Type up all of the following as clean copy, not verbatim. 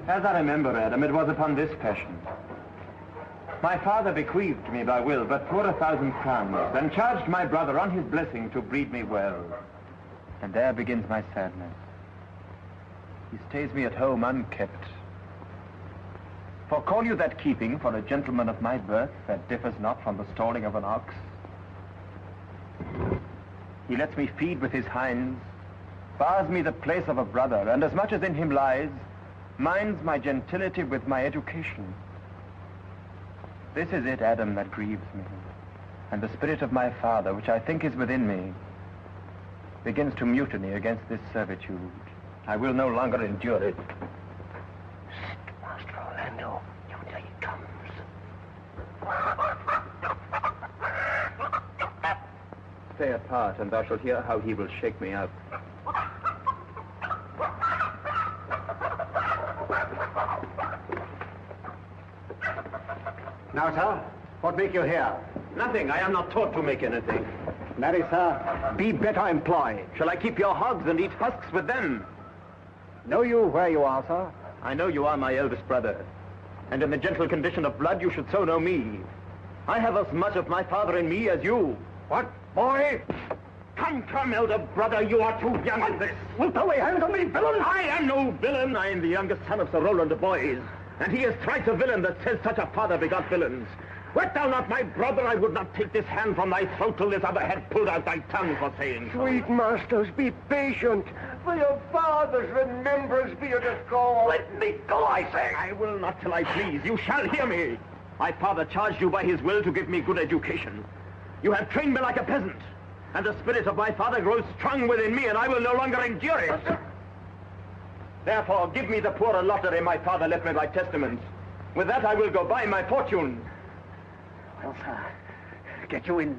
As I remember, Adam, it was upon this passion. My father bequeathed me by will but 4,000 crowns, and charged my brother on his blessing to breed me well. And there begins my sadness. He stays me at home unkept. For call you that keeping for a gentleman of my birth that differs not from the stalling of an ox? He lets me feed with his hinds, bars me the place of a brother, and as much as in him lies, minds my gentility with my education. This is it, Adam, that grieves me, and the spirit of my father, which I think is within me, begins to mutiny against this servitude. I will no longer endure it. Master Orlando, yonder he comes. Stay apart, and thou shalt hear how he will shake me up. Now, sir, what make you here? Nothing. I am not taught to make anything. Marry, sir, be better employed. Shall I keep your hogs and eat husks with them? Know you where you are, sir? I know you are my eldest brother, and in the gentle condition of blood you should so know me. I have as much of my father in me as you. What, boy? Come, elder brother, you are too young in this. Wilt thou lay hands on me, villain? I am no villain. I am the youngest son of Sir Rowland de Boys, and he is thrice a villain that says such a father begot villains. Wert thou not my brother, I would not take this hand from thy throat till this other had pulled out thy tongue for saying so. Sweet masters, be patient. For your father's remembrance be it at call. Let me go, I say. I will not till I please. You shall hear me. My father charged you by his will to give me good education. You have trained me like a peasant, and the spirit of my father grows strong within me, and I will no longer endure it. Therefore, give me the poor lottery my father left me by testament. With that I will go buy my fortune. Well, sir, get you in.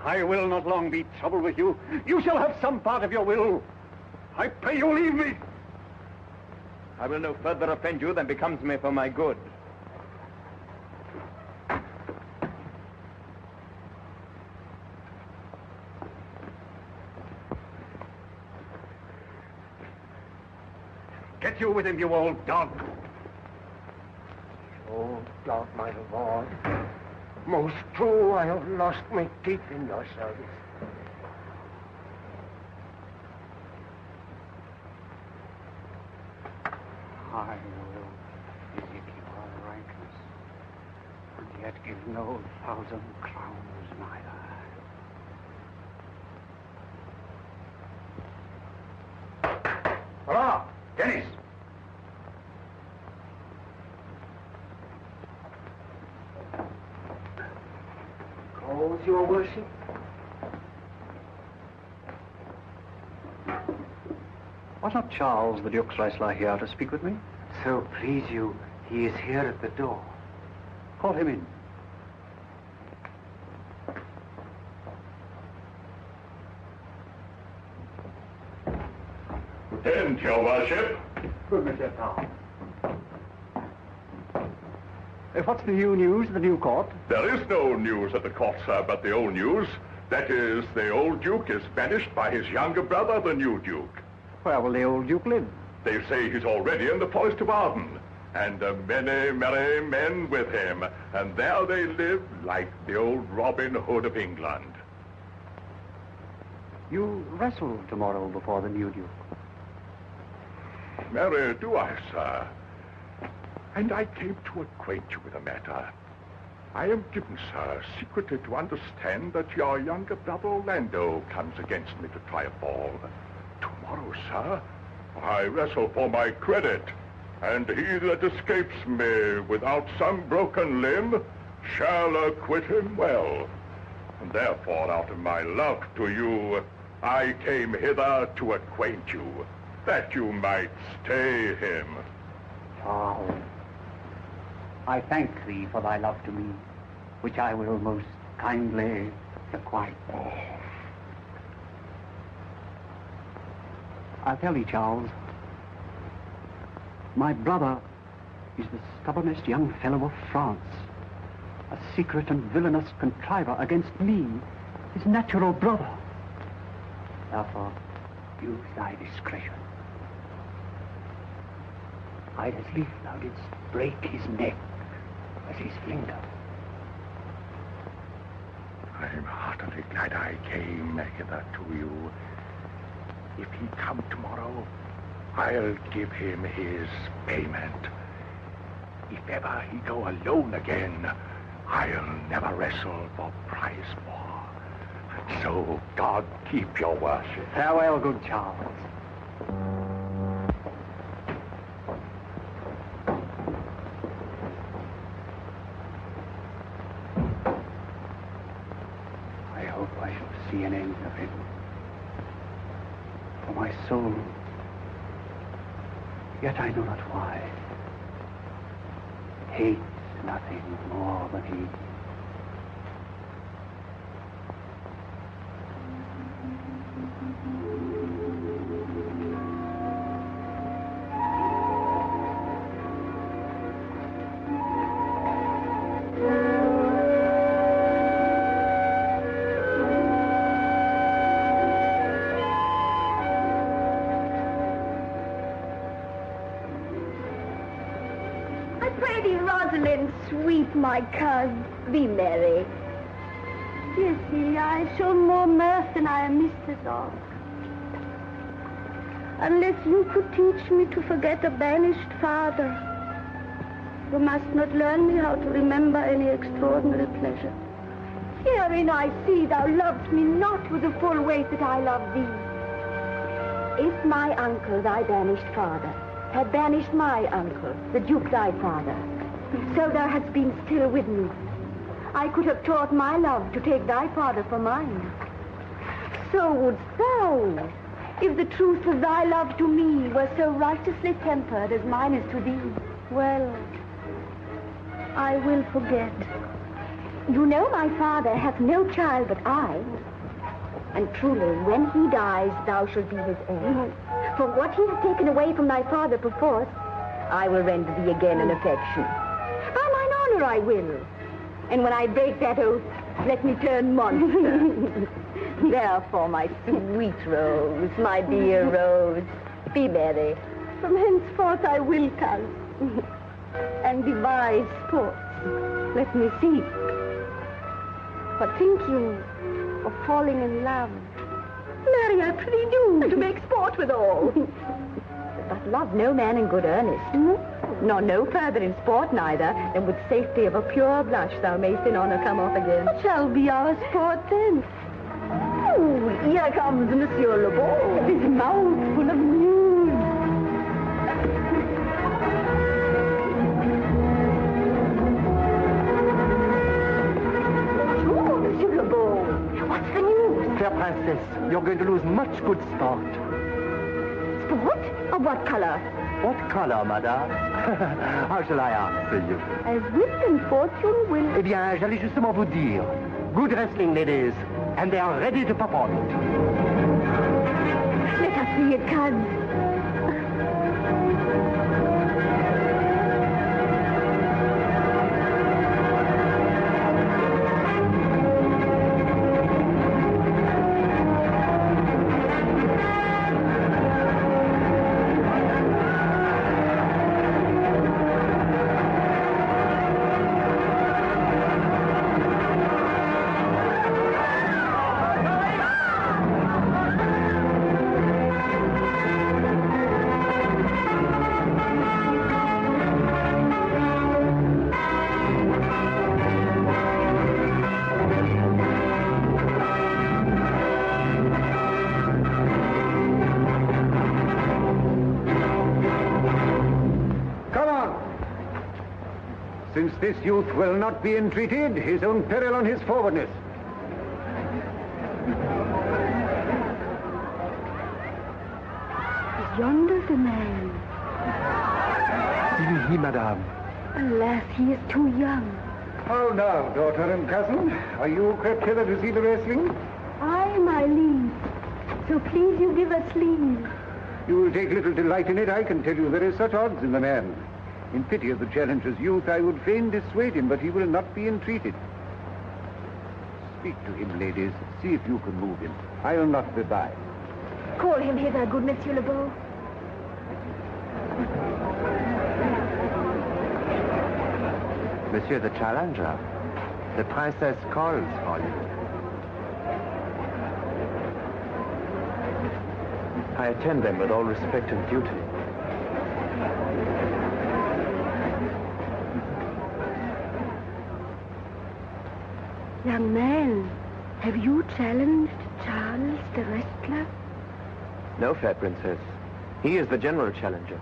I will not long be troubled with you. You shall have some part of your will. I pray you leave me. I will no further offend you than becomes me for my good. Get you with him, you old dog. Old dog, my lord. Most true, I have lost my teeth in your service. I will visit your rankness, and yet give no 1,000 crowns neither. Hurrah! Dennis! Calls, your worship? Was not Charles the Duke's wrestler here to speak with me? So please you, he is here at the door. Call him in. Contend, your worship. Good, Monsieur Tom. What's the new news at the new court? There is no news at the court, sir, but the old news. That is, the old Duke is banished by his younger brother, the new Duke. Where will the old Duke live? They say he's already in the forest of Arden, and many merry men with him, and there they live like the old Robin Hood of England. You wrestle tomorrow before the new Duke. Marry, do I, sir? And I came to acquaint you with a matter. I am given, sir, secretly to understand that your younger brother Orlando comes against me to try a fall. Tomorrow, sir, I wrestle for my credit. and he that escapes me without some broken limb shall acquit him well. And therefore, out of my love to you, I came hither to acquaint you, that you might stay him. Charles, I thank thee for thy love to me, which I will most kindly requite. Oh. I'll tell thee, Charles, my brother is the stubbornest young fellow of France, a secret and villainous contriver against me, his natural brother. Therefore, use thy discretion. I'd as lief thou didst break his neck as his finger. I'm heartily glad I came hither to you. If he come tomorrow, I'll give him his payment. If ever he go alone again, I'll never wrestle for prize more. And so, God keep your worship. Farewell, good Charles. I hope I shall see an end of him. For my soul, yet I know not why, hates nothing more than he. Rosalind, sweet my coz, be merry. Dear Celia, I show more mirth than I am mistress of. Unless you could teach me to forget a banished father, you must not learn me how to remember any extraordinary pleasure. Herein I see thou loved me not with the full weight that I love thee. If my uncle, thy banished father, had banished my uncle, the Duke thy father, so thou hast been still with me, I could have taught my love to take thy father for mine. So wouldst thou, if the truth of thy love to me were so righteously tempered as mine is to thee. Well, I will forget. You know my father hath no child but I, and truly, when he dies, thou shalt be his heir. For what he has taken away from thy father perforce, I will render thee again in affection. By mine honor I will. And when I break that oath, let me turn monster. Therefore, my sweet Rose, my dear Rose, be merry. From henceforth I will, coz, and devise sports. Let me see. What think you of falling in love? Marry, I prithee do, to make sport withal. But love no man in good earnest, nor no further in sport neither, than with safety of a pure blush thou mayst in honor come off again. What shall be our sport then? Oh, here comes Monsieur Le Beau, his mouth full of news. Bonjour, Monsieur Le Beau. What's the news? Fair princess, you're going to lose much good sport. Sport? Of what color? What color, madame? How shall I answer you? As wit and fortune will... Eh bien, j'allais justement vous dire. Good wrestling, ladies, and they are ready to perform it. Let us see it, coz. Since this youth will not be entreated, his own peril on his forwardness. Is yonder the man? Even he, madame. Alas, he is too young. How now, daughter and cousin? Are you crept hither to see the wrestling? Aye, my liege. So please you give us leave. You will take little delight in it, I can tell you. There is such odds in the man. In pity of the challenger's youth, I would fain dissuade him, but he will not be entreated. Speak to him, ladies. See if you can move him. I'll not be by. Call him hither, good Monsieur Le Beau. Monsieur the Challenger, the princess calls for you. I attend them with all respect and duty. Young man, have you challenged Charles the wrestler? No, fair princess. He is the general challenger.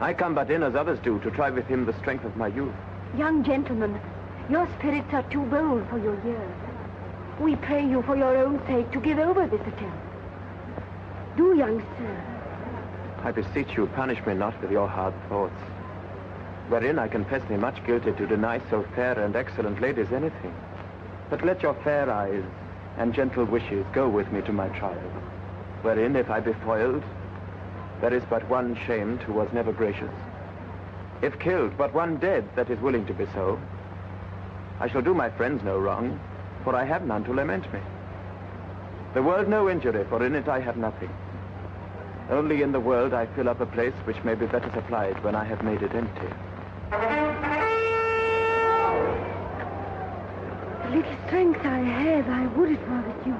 I come but in as others do to try with him the strength of my youth. Young gentleman, your spirits are too bold for your years. We pray you for your own sake to give over this attempt. Do, young sir. I beseech you, punish me not with your hard thoughts, wherein I confess me much guilty to deny so fair and excellent ladies anything. But let your fair eyes and gentle wishes go with me to my trial, wherein, if I be foiled, there is but one shamed who was never gracious. If killed, but one dead that is willing to be so. I shall do my friends no wrong, for I have none to lament me. The world no injury, for in it I have nothing. Only in the world I fill up a place which may be better supplied when I have made it empty. The little strength I have, I would it were with you,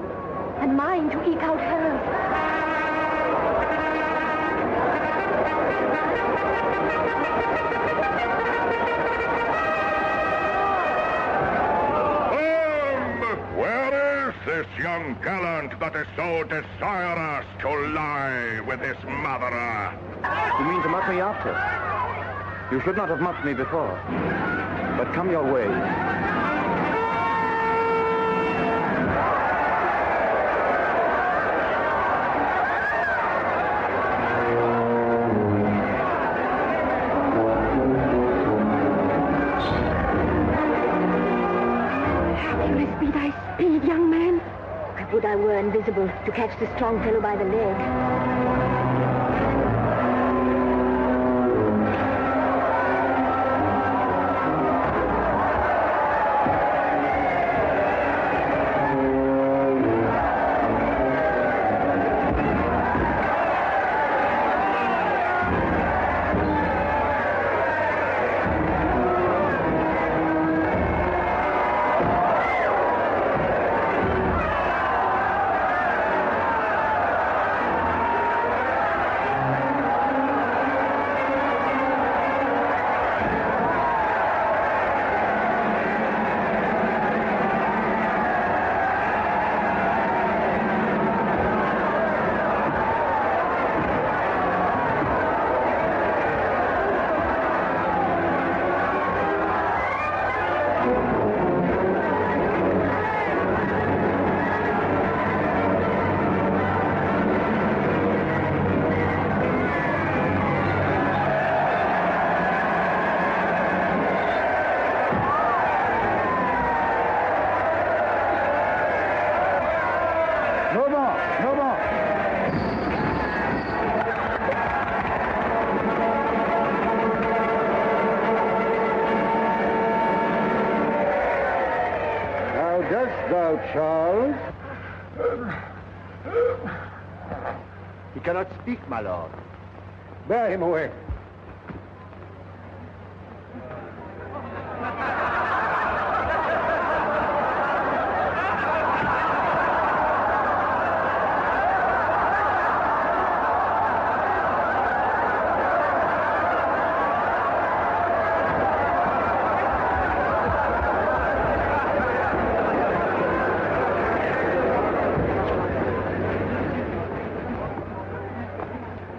and mine to eke out hers. This young gallant that is so desirous to lie with his mother. You mean to mock me after? You should not have mocked me before. But come your way. Be thy speed, young man. I would I were invisible to catch the strong fellow by the leg. Charles? He cannot speak, my lord. Bear him away.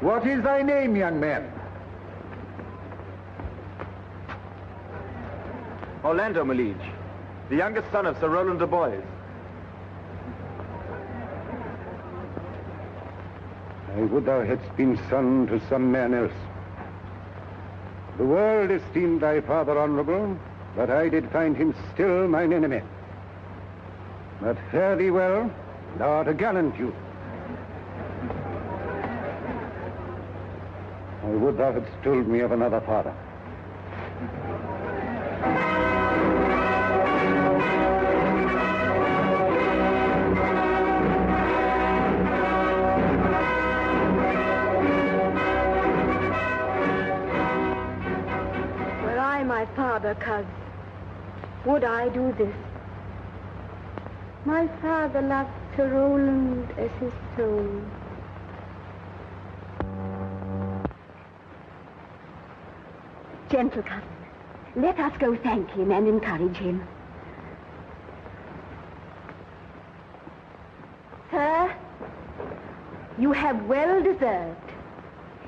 What is thy name, young man? Orlando, my liege, the youngest son of Sir Roland de Boys. I would thou hadst been son to some man else. The world esteemed thy father honorable, but I did find him still mine enemy. But fare thee well, thou art a gallant youth. I would thou hadst told me of another father. Were I my father, cuz, would I do this? My father loved Sir Roland as his soul. Gentle cousin, let us go thank him and encourage him. Sir, you have well deserved.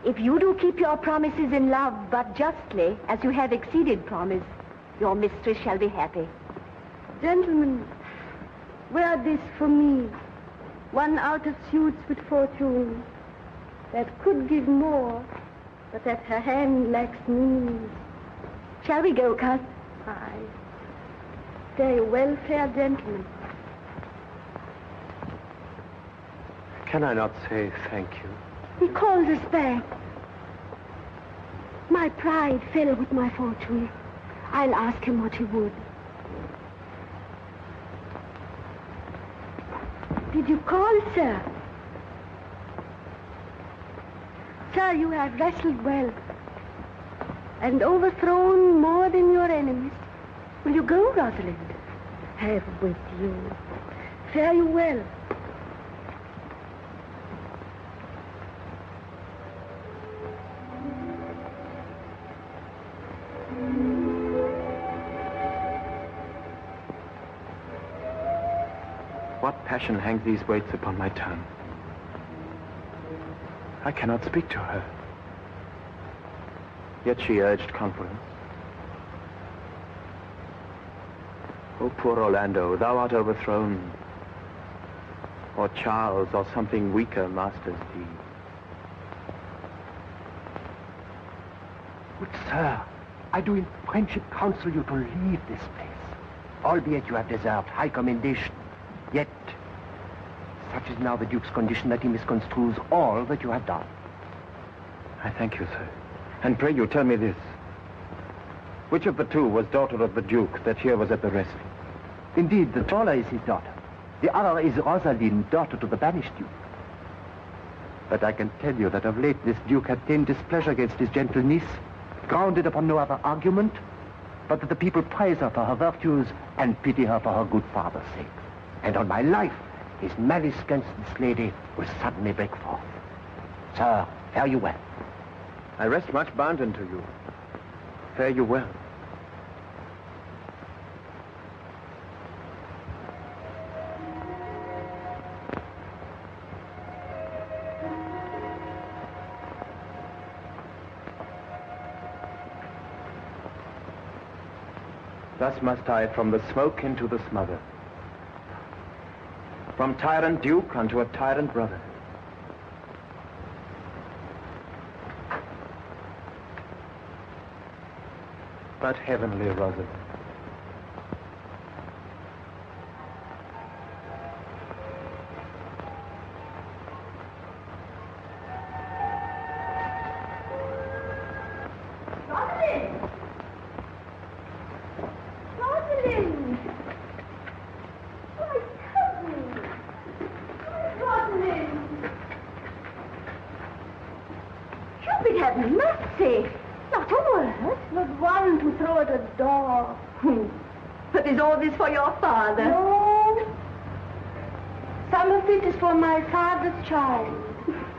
If you do keep your promises in love, but justly, as you have exceeded promise, your mistress shall be happy. Gentlemen, wear this for me, one out of suits with fortune, that could give more, but that her hand lacks means. Shall we go, cuz? Aye. Stay well, fair gentlemen. Can I not say thank you? He calls us back. My pride fell with my fortune. I'll ask him what he would. Did you call, sir? Sir, you have wrestled well and overthrown more than your enemies. Will you go, Rosalind? Have with you. Fare you well. What passion hangs these weights upon my tongue? I cannot speak to her. Yet she urged confidence. Oh, poor Orlando, thou art overthrown. Or Charles, or something weaker masters thee. Good sir, I do in friendship counsel you to leave this place, albeit you have deserved high commendation. Yet, such is now the Duke's condition that he misconstrues all that you have done. I thank you, sir. And pray you, tell me this. Which of the two was daughter of the Duke that here was at the wrestling? Indeed, the taller is his daughter. The other is Rosalind, daughter to the banished Duke. But I can tell you that of late this Duke hath ta'en displeasure against his gentle niece, grounded upon no other argument, but that the people praise her for her virtues and pity her for her good father's sake. And on my life, his malice against this lady will suddenly break forth. Sir, fare you well. I rest much bounden to you. Fare you well. Thus must I from the smoke into the smother, from tyrant duke unto a tyrant brother. But heavenly Rosalind, But is all this for your father? No. Some of it is for my father's child.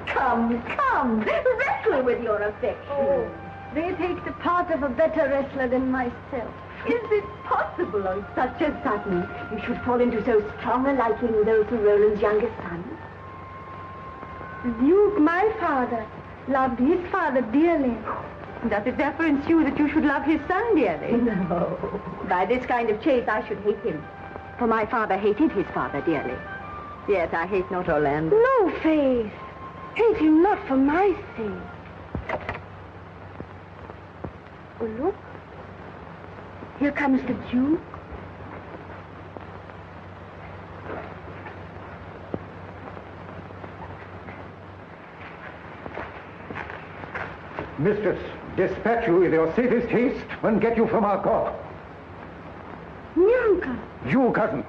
Come, come, wrestle with your affection. Oh, they take the part of a better wrestler than myself. Is it possible on such a sudden you should fall into so strong a liking with old Sir Roland's youngest son? The Duke, my father, loved his father dearly. Does it therefore ensue that you should love his son dearly? No. By this kind of chase, I should hate him. For my father hated his father dearly. Yet I hate not Orlando. No, Faith. Hate him not for my sake. Oh, look. Here comes the Duke. Mistress, dispatch you with your safest haste and get you from our court. Me uncle. You, cousin,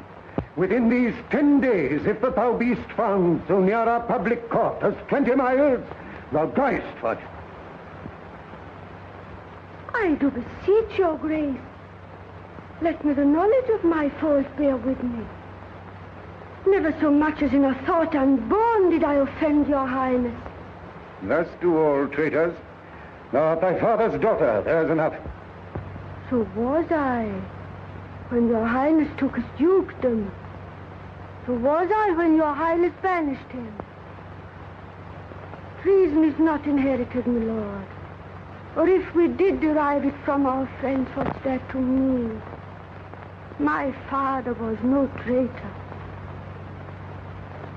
within these 10 days, if thou beest found so near our public court as 20 miles, thou diest for it. I do beseech your grace. Let me the knowledge of my fault bear with me. Never so much as in a thought unborn did I offend your highness. Thus do all traitors. Thou art thy father's daughter, there's enough. So was I, when your highness took his dukedom. So was I when your highness banished him. Treason is not inherited, my lord. Or if we did derive it from our friends, what's that to me? My father was no traitor.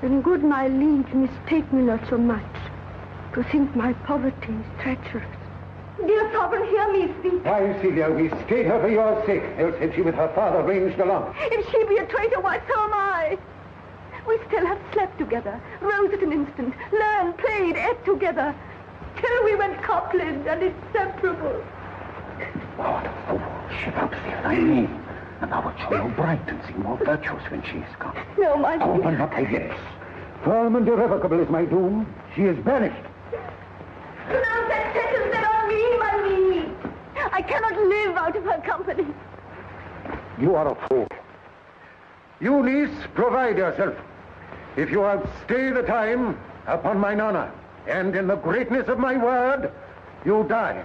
Then good my liege, mistake me not so much to think my poverty is treacherous. Dear sovereign, hear me speak. Why, Celia, we stayed her for your sake, else had she with her father ranged along. If she be a traitor, why, so am I. We still have slept together, rose at an instant, learned, played, ate together, till we went coupling and inseparable. Thou art a fool, shepherdess, if thy name, and thou art show more bright and seem more virtuous when she is come. No, my lord. Open not thy lips. Firm and irrevocable is my doom. She is banished. Now that settles that on me, my liege. I cannot live out of her company. You are a fool. You, niece, provide yourself. If you outstay the time, upon mine honor, and in the greatness of my word, you die.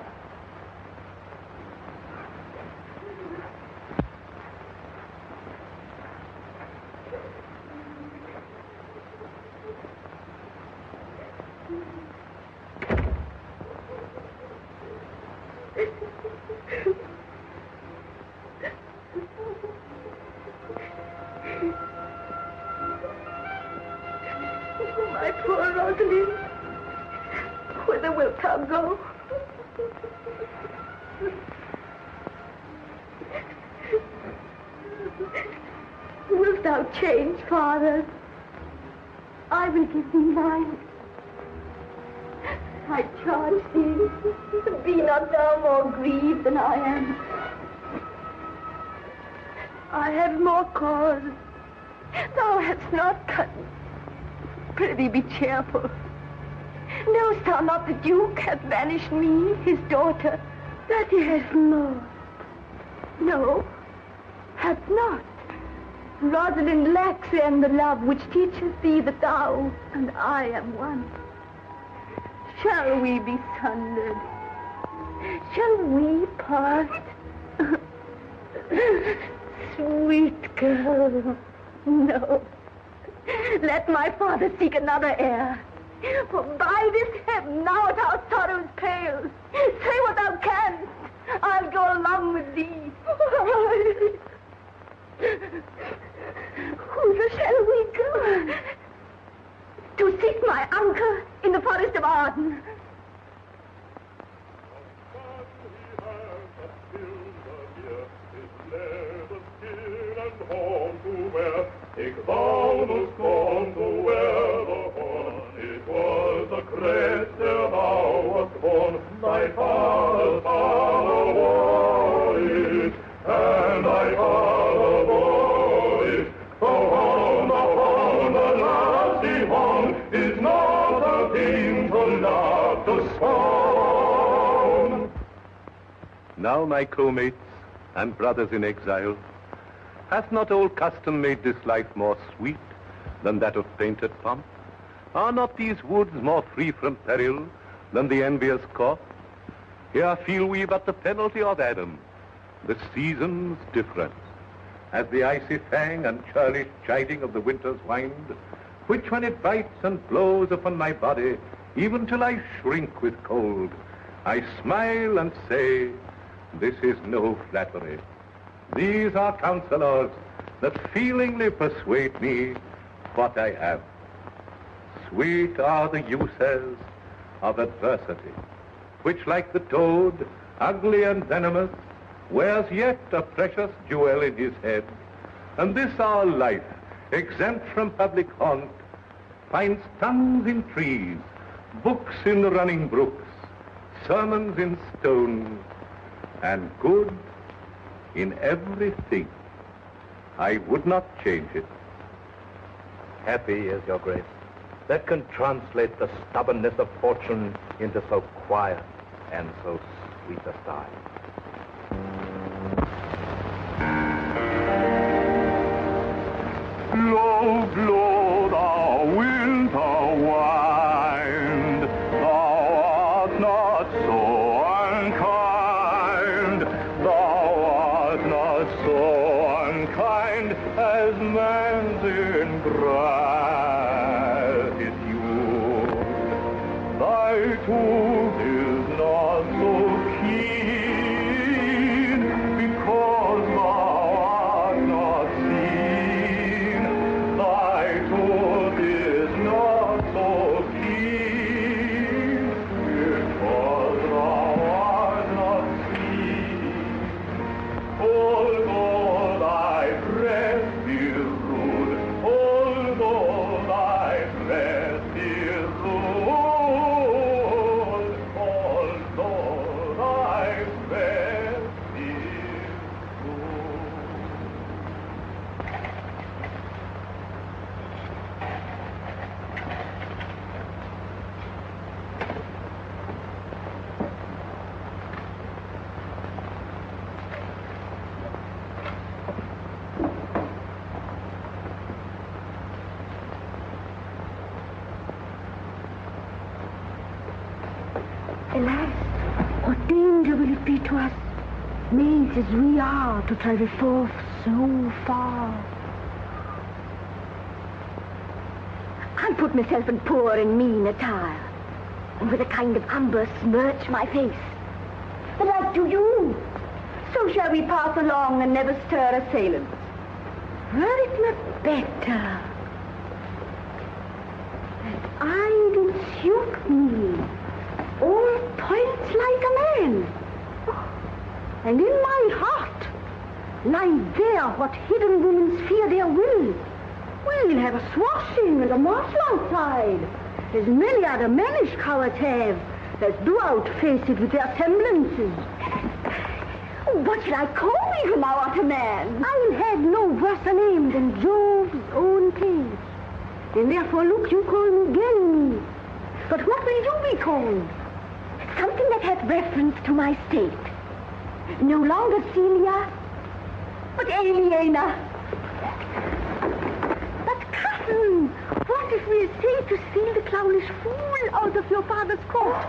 My poor Rosalind, whither wilt thou go? Wilt thou change, father? I will give thee mine. I charge thee, be not thou more grieved than I am. I have more cause. Thou hast not cut me. Prithee, be cheerful. Knowest thou not the Duke hath banished me, his daughter? That he has not. No, Hath not. Rosalind lacks then the love which teaches thee that thou and I am one. Shall we be sundered? Shall we part? Sweet girl, no. Let my father seek another heir. For by this heaven, now at our sorrows pale, say what thou canst. I'll go along with thee. Whither shall we go? To seek my uncle in the forest of Arden. Ik wou nog kon to wear the horn. It was a crest that thou wast born. Thy father's father wore it, and thy father bore it. The horn, the lusty horn, is not a thing to love to scorn. Now, my co-mates and brothers in exile, hath not old custom made this life more sweet than that of painted pomp? Are not these woods more free from peril than the envious court? Here feel we but the penalty of Adam, the season's difference, as the icy fang and churlish chiding of the winter's wind, which when it bites and blows upon my body, even till I shrink with cold, I smile and say, this is no flattery. These are counselors that feelingly persuade me what I am. Sweet are the uses of adversity, which like the toad, ugly and venomous, wears yet a precious jewel in his head. And this our life, exempt from public haunt, finds tongues in trees, books in running brooks, sermons in stone, and good in everything. I would not change it. Happy is your grace, that can translate the stubbornness of fortune into so quiet and so sweet a style. Blow, blow the winter wind, thou art not so unkind, thou art not so unkind as man's ingratitude. Thy tooth is not so keen, because thou art not seen. Thy tooth is not so keen, because thou art not seen. Although thy breath is rude, although thy breath is rude, although thy breath is rude. Alas, what danger will it be to us, maids as we are, to travel forth so far? I'll put myself in poor and mean attire, and with a kind of amber smirch my face. But like to you, so shall we pass along and never stir assailants. Were it not better that I do suit me, all points like a man, and in my heart lies there what hidden women's fear their will. We'll have a swashing and a martial outside, as many other mannish cowards have, that do outface it with their semblances. What shall I call you from now art a man? I'll have no worse a name than Jove's own page. And therefore, look, you call me Ganymede. But what will you be called? Something that hath reference to my state. No longer Celia, but Aliena. But, cousin, what if we say to steal the clownish fool out of your father's court?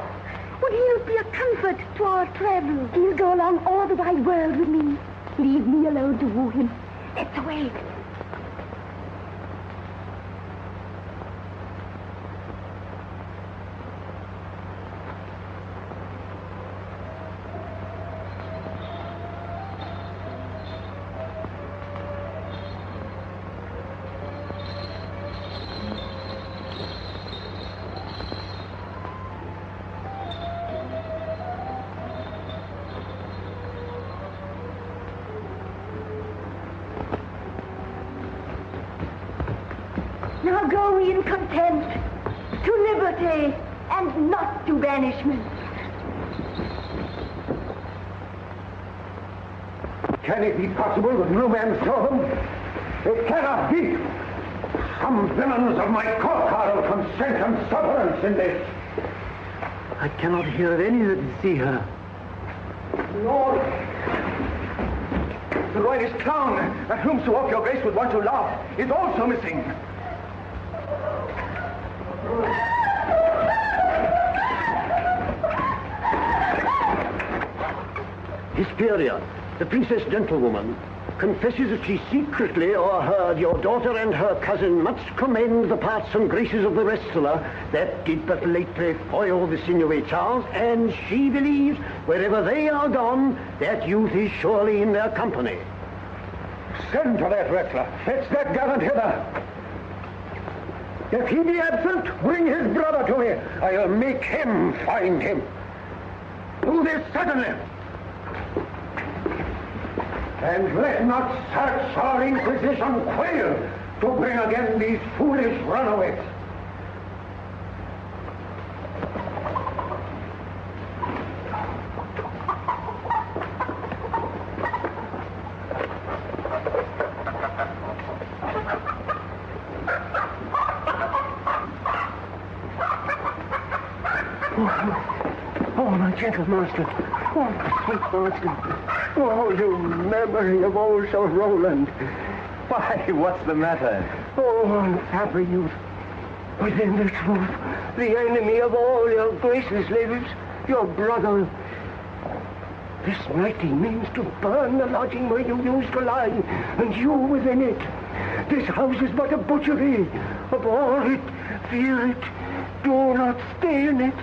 Would he be a comfort to our travel? He'll go along all the wide world with me. Leave me alone to woo him. That's the way. Now go we in content to liberty and not to banishment. Can it be possible that no man saw them? It cannot be. Some villains of my court will consent and sufferance in this. I cannot hear of any that see her. Lord, the royalist clown, at whom so oft your grace would want to laugh, is also missing. Hesperia, the princess gentlewoman, confesses that she secretly o'erheard your daughter and her cousin much commend the parts and graces of the wrestler that did but lately foil the sinewy Charles, and she believes wherever they are gone, that youth is surely in their company. Send for that wrestler. Fetch that gallant hither. If he be absent, bring his brother to me. I'll make him find him. Do this suddenly. And let not search or inquisition quail to bring again these foolish runaways. Oh, my gentle master. Oh, my sweet master. Oh, you memory of old Sir Roland. Why, what's the matter? Oh, unhappy youth. Within this roof, the enemy of all your graces lives, your brother. This night he means to burn the lodging where you used to lie, and you within it. This house is but a butchery. Abhor it, fear it, do not stay in it.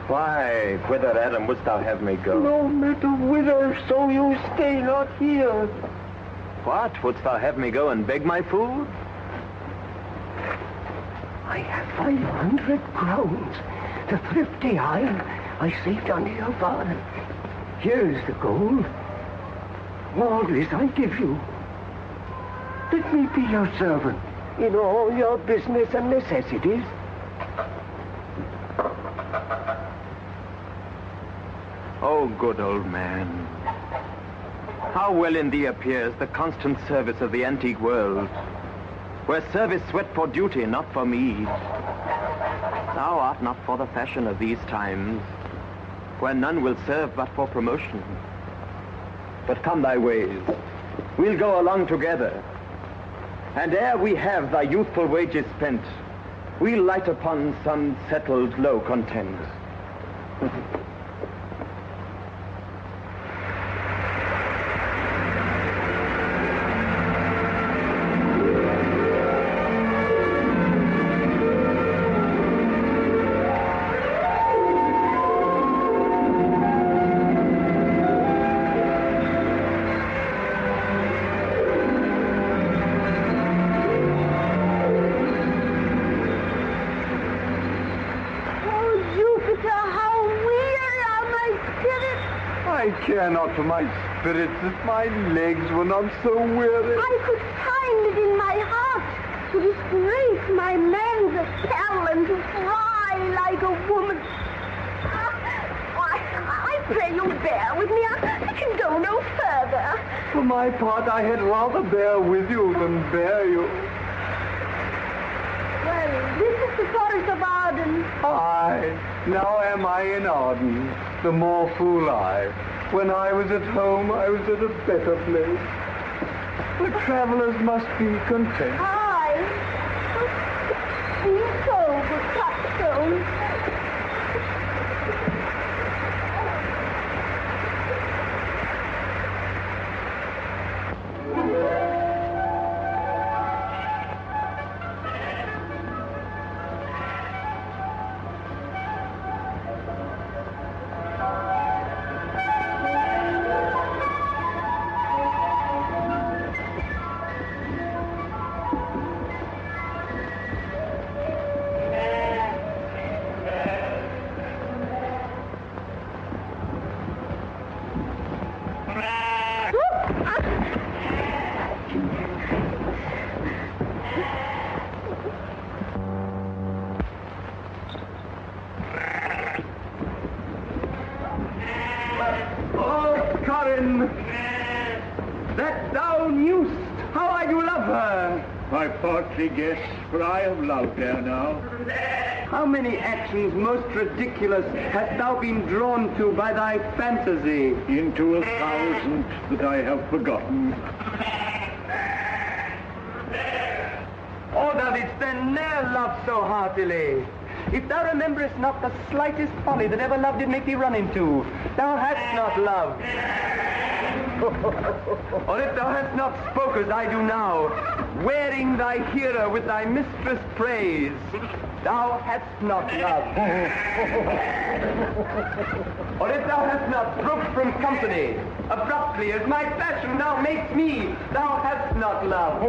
Why, whither, Adam, wouldst thou have me go? No matter whither, so you stay not here. What, wouldst thou have me go and beg my food? I have 500 crowns, the thrifty iron I saved under your father. Here's the gold. All this I give you. Let me be your servant in all your business and necessities. Oh, good old man. How well in thee appears the constant service of the antique world, where service sweat for duty, not for meed. Thou art not for the fashion of these times, where none will serve but for promotion. But come thy ways, we'll go along together, and ere we have thy youthful wages spent, we'll light upon some settled low content. I care not for my spirits if my legs were not so weary. I could find it in my heart to disgrace my man's apparel and to fly like a woman. I pray you bear with me. I can go no further. For my part, I had rather bear with you than bear you. Well, this is the forest of Arden. Aye, now am I in Arden, the more fool I. When I was at home, I was at a better place. The travelers must be content. Aye. You so good touchstone. That thou knewst how I do love her. I partly guess, for I have loved her now. How many actions most ridiculous hast thou been drawn to by thy fantasy? Into 1,000 that I have forgotten. Oh, thou didst then ne'er love so heartily. If thou rememberest not the slightest folly that ever love did make thee run into, thou hast not loved. Or if thou hast not spoke as I do now, wearing thy hero with thy mistress' praise, thou hast not loved. Or if thou hast not broke from company, abruptly as my fashion now makes me, thou hast not loved.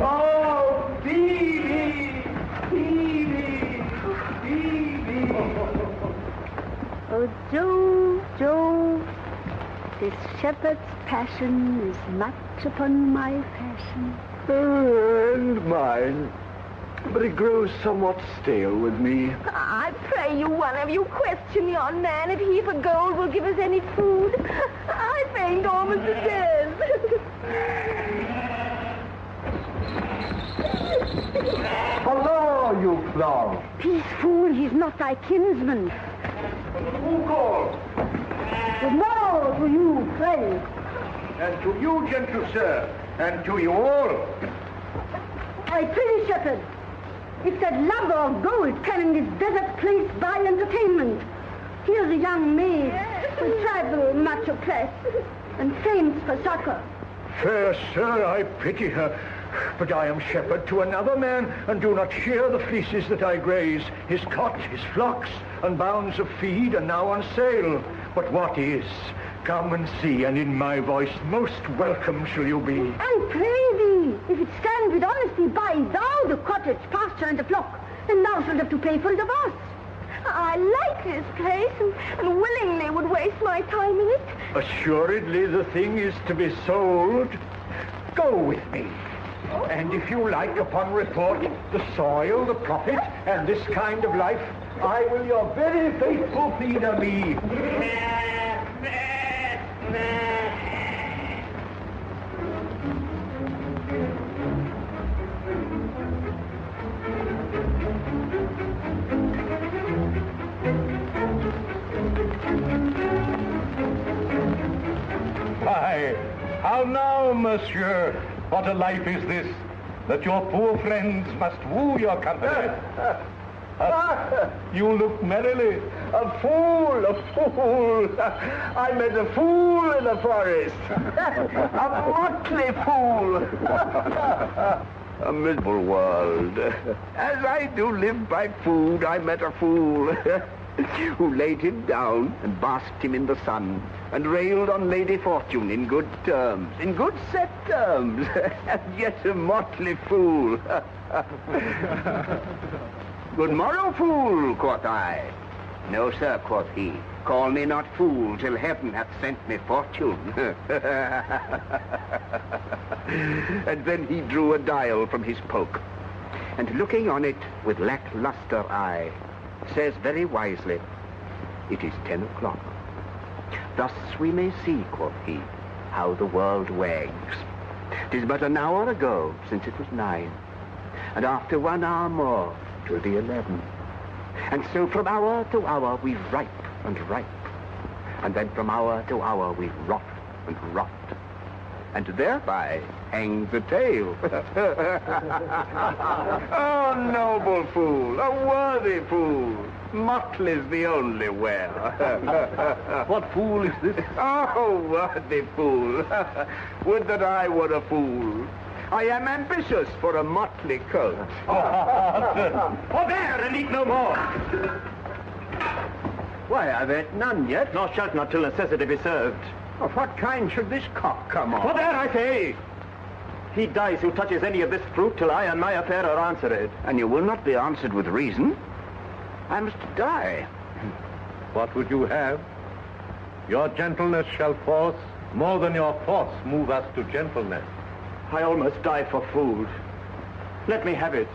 Oh, Phebe! Phebe! Phebe! Oh, Joe, this shepherd's passion is much upon my fashion. And mine. But it grows somewhat stale with me. I pray you, one of you, question yon man if he for gold will give us any food. I faint almost to death. Hello, you clown. Peace, fool, he's not thy kinsman. Who called? Good morrow to you, friend. And to you, gentle sir, and to you all. I pray, shepherd, if that love or gold can in this desert place buy entertainment, here's a young maid who travel much oppressed and faints for succor. Fair sir, I pity her. But I am shepherd to another man, and do not shear the fleeces that I graze. His cot, his flocks, and bounds of feed are now on sale. But what is? Come and see, and in my voice most welcome shall you be. I pray thee, if it stand with honesty, buy thou the cottage, pasture, and the flock, and thou shalt have to pay for it of us. I like this place and willingly would waste my time in it. Assuredly the thing is to be sold. Go with me. And if you like, upon report, the soil, the profit, and this kind of life, I will your very faithful feeder be. Why, how now, monsieur? What a life is this, that your poor friends must woo your company. You look merrily. A fool! I met a fool in the forest. A motley fool. A miserable world. As I do live by food, I met a fool who laid him down and basked him in the sun and railed on Lady Fortune in good terms, in good set terms, and yet a motley fool. Good morrow, fool, quoth I. No, sir, quoth he. Call me not fool till heaven hath sent me fortune. And then he drew a dial from his poke, and looking on it with lackluster eye, says very wisely, it is 10 o'clock. Thus we may see, quoth he, how the world wags. 'Tis but an hour ago since it was 9, and after 1 hour more 'twill be 11. And so from hour to hour we ripe and ripe, and then from hour to hour we rot and rot, and thereby hangs the tale. Oh, noble fool, a worthy fool, motley's the only wear. What fool is this? Oh, worthy fool, would that I were a fool. I am ambitious for a motley coat. Forbear and eat no more. Why, I've ate none yet. Nor shalt not till necessity be served. Of what kind should this cock come on? Forbear, I say. He dies who touches any of this fruit till I and my affair are answered. And you will not be answered with reason. I must die. What would you have? Your gentleness shall force, more than your force, move us to gentleness. I almost die for food. Let me have it.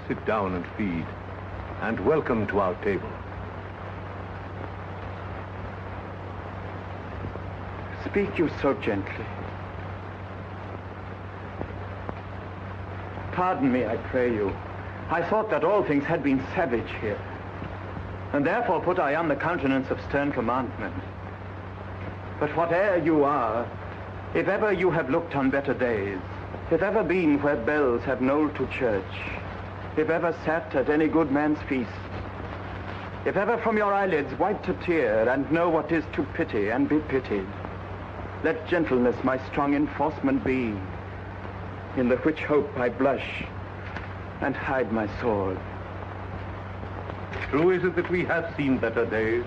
Sit down and feed, and welcome to our table. Speak you so gently. Pardon me, I pray you. I thought that all things had been savage here, and therefore put I on the countenance of stern commandment. But whate'er you are, if ever you have looked on better days, if ever been where bells have knolled to church, if ever sat at any good man's feast, If ever from your eyelids wiped a tear, and know what is to pity and be pitied, let gentleness my strong enforcement be, in the which hope I blush and hide my sword. True is it that we have seen better days,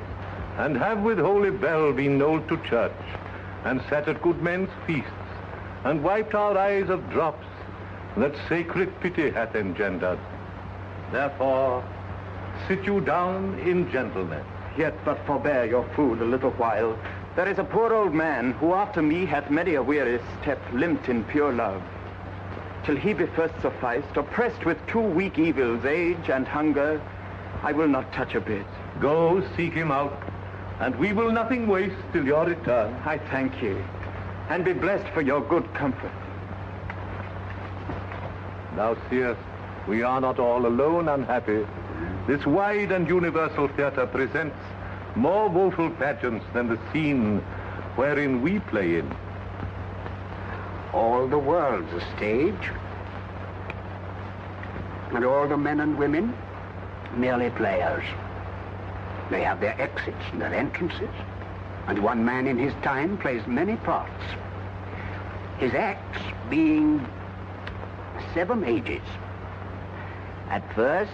and have with holy bell been knolled to church, and sat at good men's feasts, and wiped our eyes of drops that sacred pity hath engendered. Therefore, sit you down in gentleness. Yet but forbear your food a little while. There is a poor old man who after me hath many a weary step limped in pure love. Till he be first sufficed, oppressed with two weak evils, age and hunger, I will not touch a bit. Go, seek him out, and we will nothing waste till your return. I thank ye, and be blessed for your good comfort. Thou seest, we are not all alone unhappy. This wide and universal theatre presents more woeful pageants than the scene wherein we play in. All the world's a stage, and all the men and women merely players. They have their exits and their entrances, and one man in his time plays many parts. His acts being 7 ages. At first,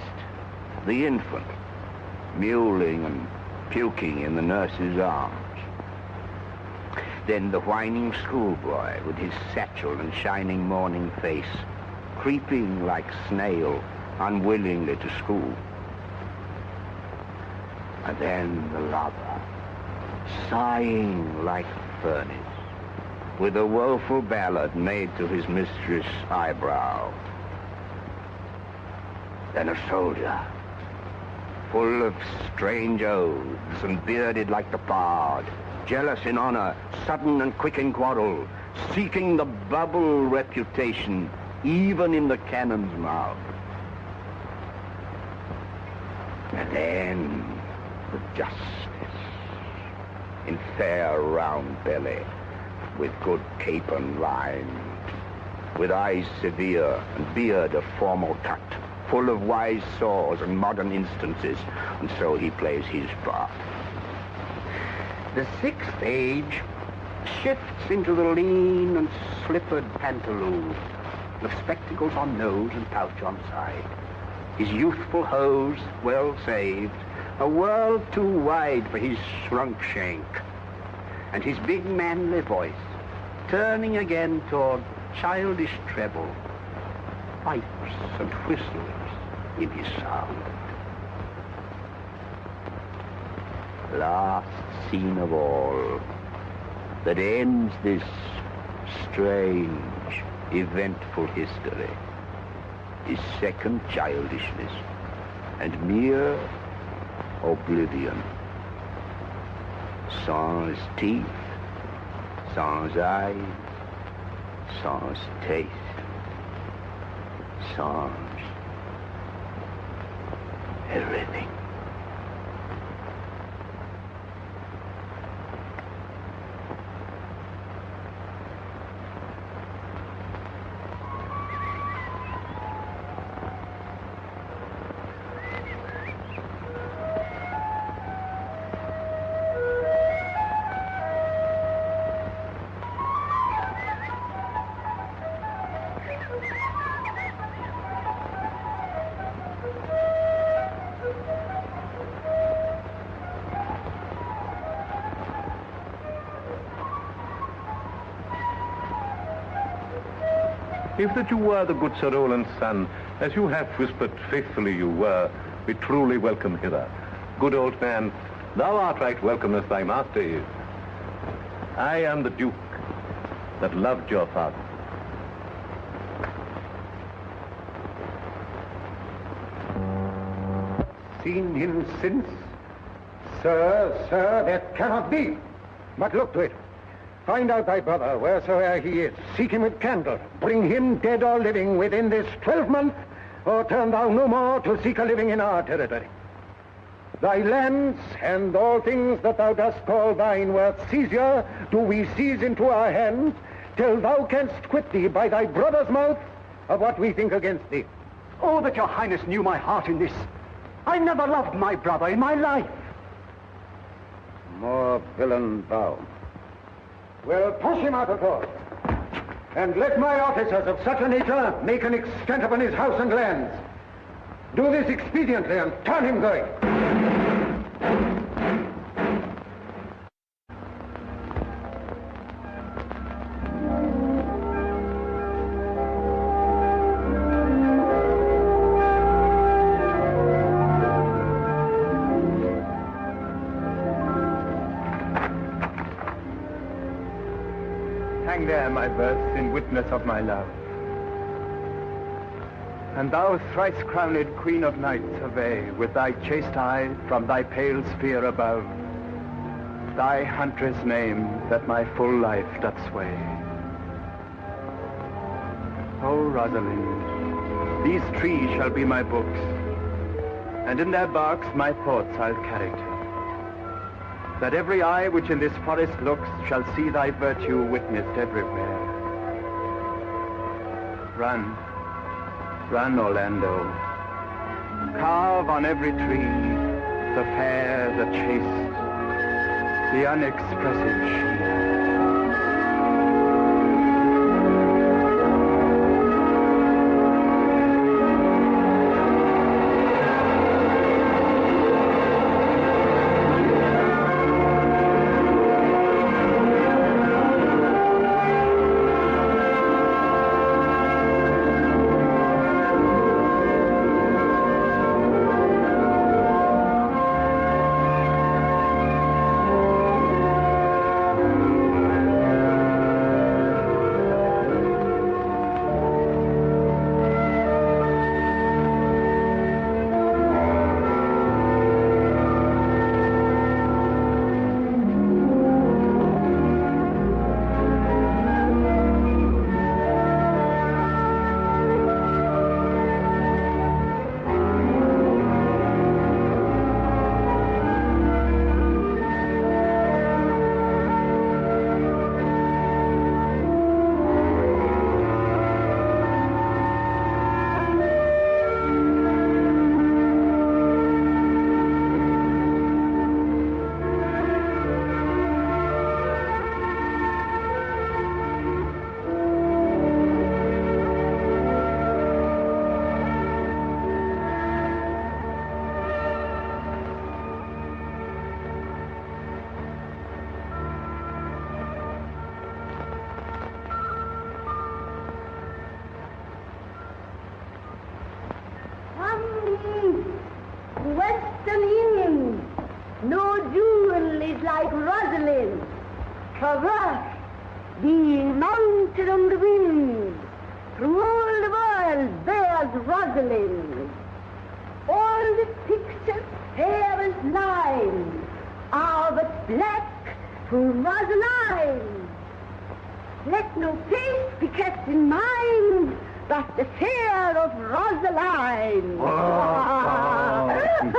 the infant, mewling and puking in the nurse's arms. Then the whining schoolboy with his satchel and shining morning face, creeping like snail unwillingly to school. And then the lover, sighing like a furnace, with a woeful ballad made to his mistress' eyebrow. Then a soldier, full of strange oaths and bearded like the bard, jealous in honor, sudden and quick in quarrel, seeking the bubble reputation even in the cannon's mouth. And then the justice, in fair round belly, with good capon lined, with eyes severe and beard of formal cut, full of wise saws and modern instances, and so he plays his part. The 6th age shifts into the lean and slippered pantaloon, with spectacles on nose and pouch on side. His youthful hose, well saved, a world too wide for his shrunk shank, and his big manly voice, turning again toward childish treble, pipes and whistles in his sound. Last scene of all, that ends this strange, eventful history, is second childishness and mere oblivion. Sans teeth, sans eyes, sans taste, sans everything. If that you were the good Sir Roland's son, as you have whispered faithfully you were, we truly welcome hither. Good old man, thou art right welcome as thy master is. I am the Duke that loved your father. Seen him since? Sir, that cannot be. But look to it. Find out thy brother, wheresoe'er he is. Seek him with candor. Bring him, dead or living, within this 12-month, or turn thou no more to seek a living in our territory. Thy lands and all things that thou dost call thine worth seizure, do we seize into our hands, till thou canst quit thee by thy brother's mouth of what we think against thee. Oh, that your highness knew my heart in this. I never loved my brother in my life. More villain thou. Well, push him out of court. And let my officers of such a nature make an extent upon his house and lands. Do this expediently and turn him going. Hang there, my verse, in witness of my love. And thou, thrice-crowned Queen of Night, survey with thy chaste eye from thy pale sphere above thy huntress name that my full life doth sway. O Rosalind, these trees shall be my books, and in their barks my thoughts I'll carry to, that every eye which in this forest looks shall see thy virtue witnessed everywhere. Run, run, Orlando. Carve on every tree the fair, the chaste, the unexpressive she. Western Union, no jewel is like Rosalind. Traverse, be mounted on the wind, through all the world bears Rosalind. All the pictures fair as line are but black for Rosaline. Let no face be kept in mind but the fear of Rosaline.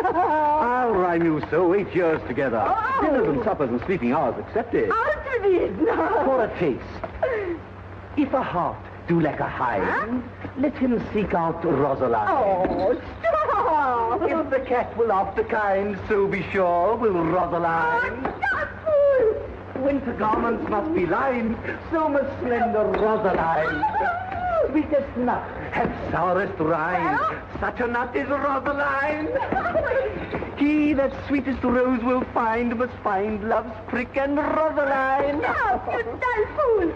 I'll rhyme you so 8 years together. Oh. Dinners and suppers and sleeping hours accepted. Ultimate now. For a taste. If a heart do lack a hind, let him seek out Rosaline. Oh, stop! If the cat will after kind, so be sure will Rosaline. Oh, stop, fool! Winter garments must be lined, so must slender Rosaline. Sweetest nut hath sourest rind, such a nut is Rosaline. He that sweetest rose will find must find love's prick and Rosaline. Stop, you dull fool!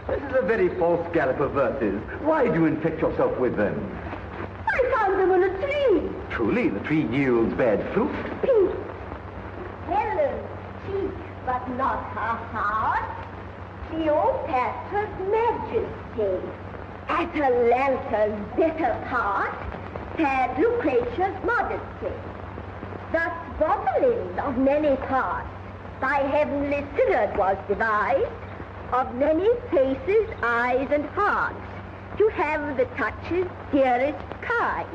This is a very false gallop of verses. Why do you infect yourself with them? I found them on a tree. Truly, the tree yields bad fruit. Pink. Helen's cheek, but not her heart. Cleopatra's majesty. Atalanta's better part. Sad Lucretia's modesty. Thus Rosalind of many parts by heavenly synod was devised, of many faces, eyes, and hearts, to have the touches dearest kind.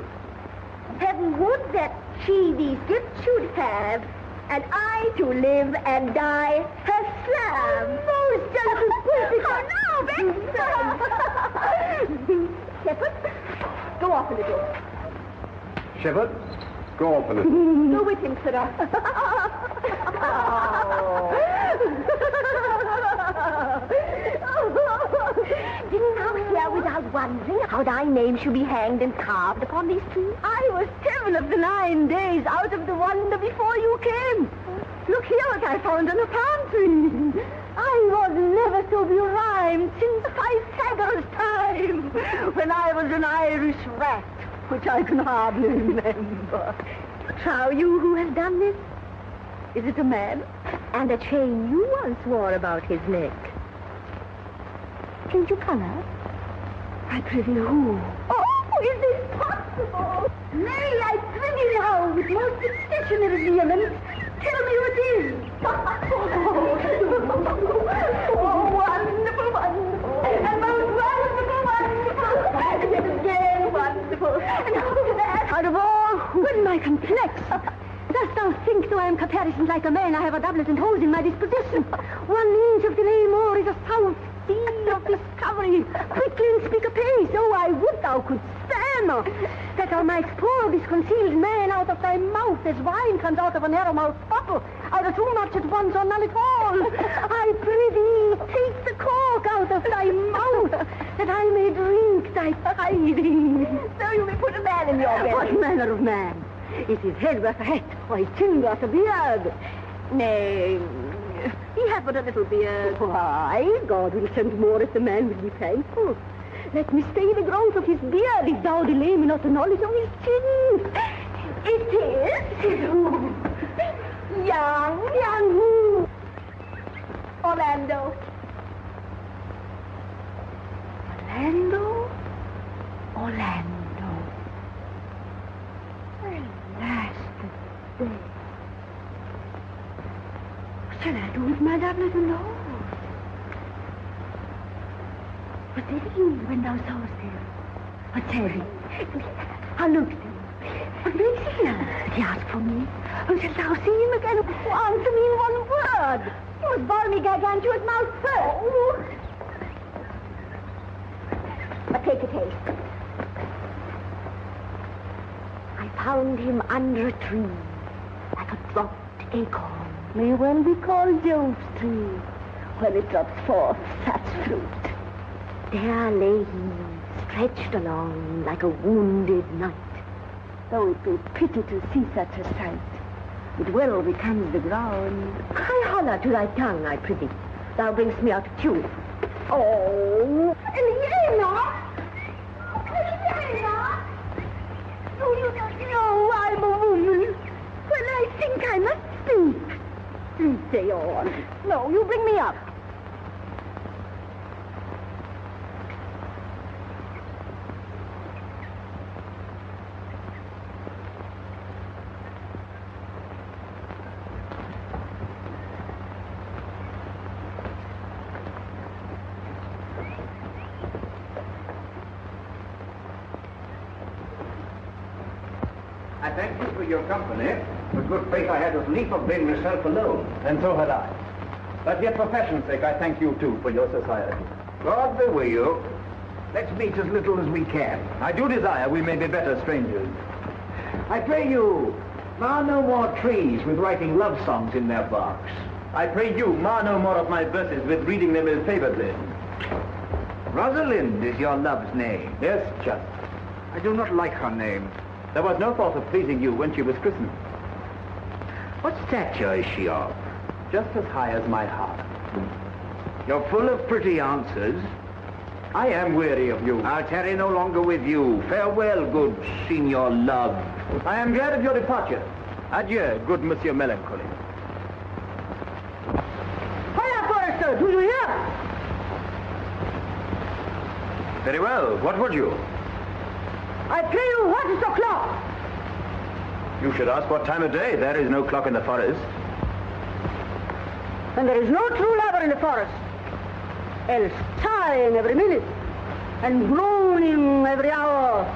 Heaven would that she these gifts should have, and I to live and die her slave. Most excellent. Shepherd, go off a little. Shepherd, Go on, Felicity. Go with him, sirrah. Didn't thou hear without wondering how thy name should be hanged and carved upon these trees? I was 7 of the 9 days out of the wonder before you came. Look here what I found in a palm tree. I was never so berhymed since Pythagoras' time, when I was an Irish rat, which I can hardly remember. Trow you who has done this? Is it a man? And a chain you once wore about his neck. Change your color? I prithee who? Oh, is this possible? Nay, I prithee now, with most exceptionary vehemence, tell me who it is. Oh, wonderful, wonderful. And most wonderful, wonderful. And yet again, wonderful. And after that, out of all, when my complex. Dost thou think, though I am caparisoned like a man, I have a doublet and hose in my disposition? 1 inch of delay more is a south sea of discovery. Quickly and speak apace. Oh, I would thou couldst stand, that thou mightst pour this concealed man out of thy mouth as wine comes out of a narrow-mouthed bottle, either too much at once or none at all. I prithee, take the cork out of thy mouth, that I may drink thy tidings. So you may put a man in your bed. What manner of man? Is his head worth a hat, or his chin worth a beard? Nay, he hath but a little beard. Why, God will send more if the man will be thankful. Let me stay the growth of his beard, if thou delay me not the knowledge of his chin. It is young who? Orlando. Alas, the day. What shall I do with my doublet alone? Was it you when thou sawest him? What said he? How looked he? What makes he here? He asked for me. Oh, shalt thou see him again? Answer me in 1 word. He was balmy gargantuous mouth first. But take a taste. I found him under a tree, like a dropped acorn, may well be called Jove's tree, when it drops forth such fruit. There lay he, stretched along like a wounded knight. Though it be pity to see such a sight, it well becomes the ground. Cry holler to thy tongue, I prithee. Thou bring'st me out of tune. Oh, Elena! Elena! Oh, you don't know I'm a woman. Well, I think I must speak. Please stay on. No, you bring me up. I thank you for your company. For good faith, I had as lief have been myself alone. And so had I. But yet for fashion's sake, I thank you, too, for your society. God be with you. Let's meet as little as we can. I do desire we may be better strangers. I pray you, mar no more trees with writing love songs in their barks. I pray you, mar no more of my verses with reading them ill-favoredly. Rosalind is your love's name. Yes, just. I do not like her name. There was no thought of pleasing you when she was christened. What stature is she of? Just as high as my heart. You're full of pretty answers. I am weary of you. I'll tarry no longer with you. Farewell, good Signor Love. I am glad of your departure. Adieu, good Monsieur Melancholy. Hiya, Forrester, do you hear? Very well. What would you? I pray you, what is the clock? You should ask what time of day. There is no clock in the forest. And there is no true lover in the forest, else sighing every minute and groaning every hour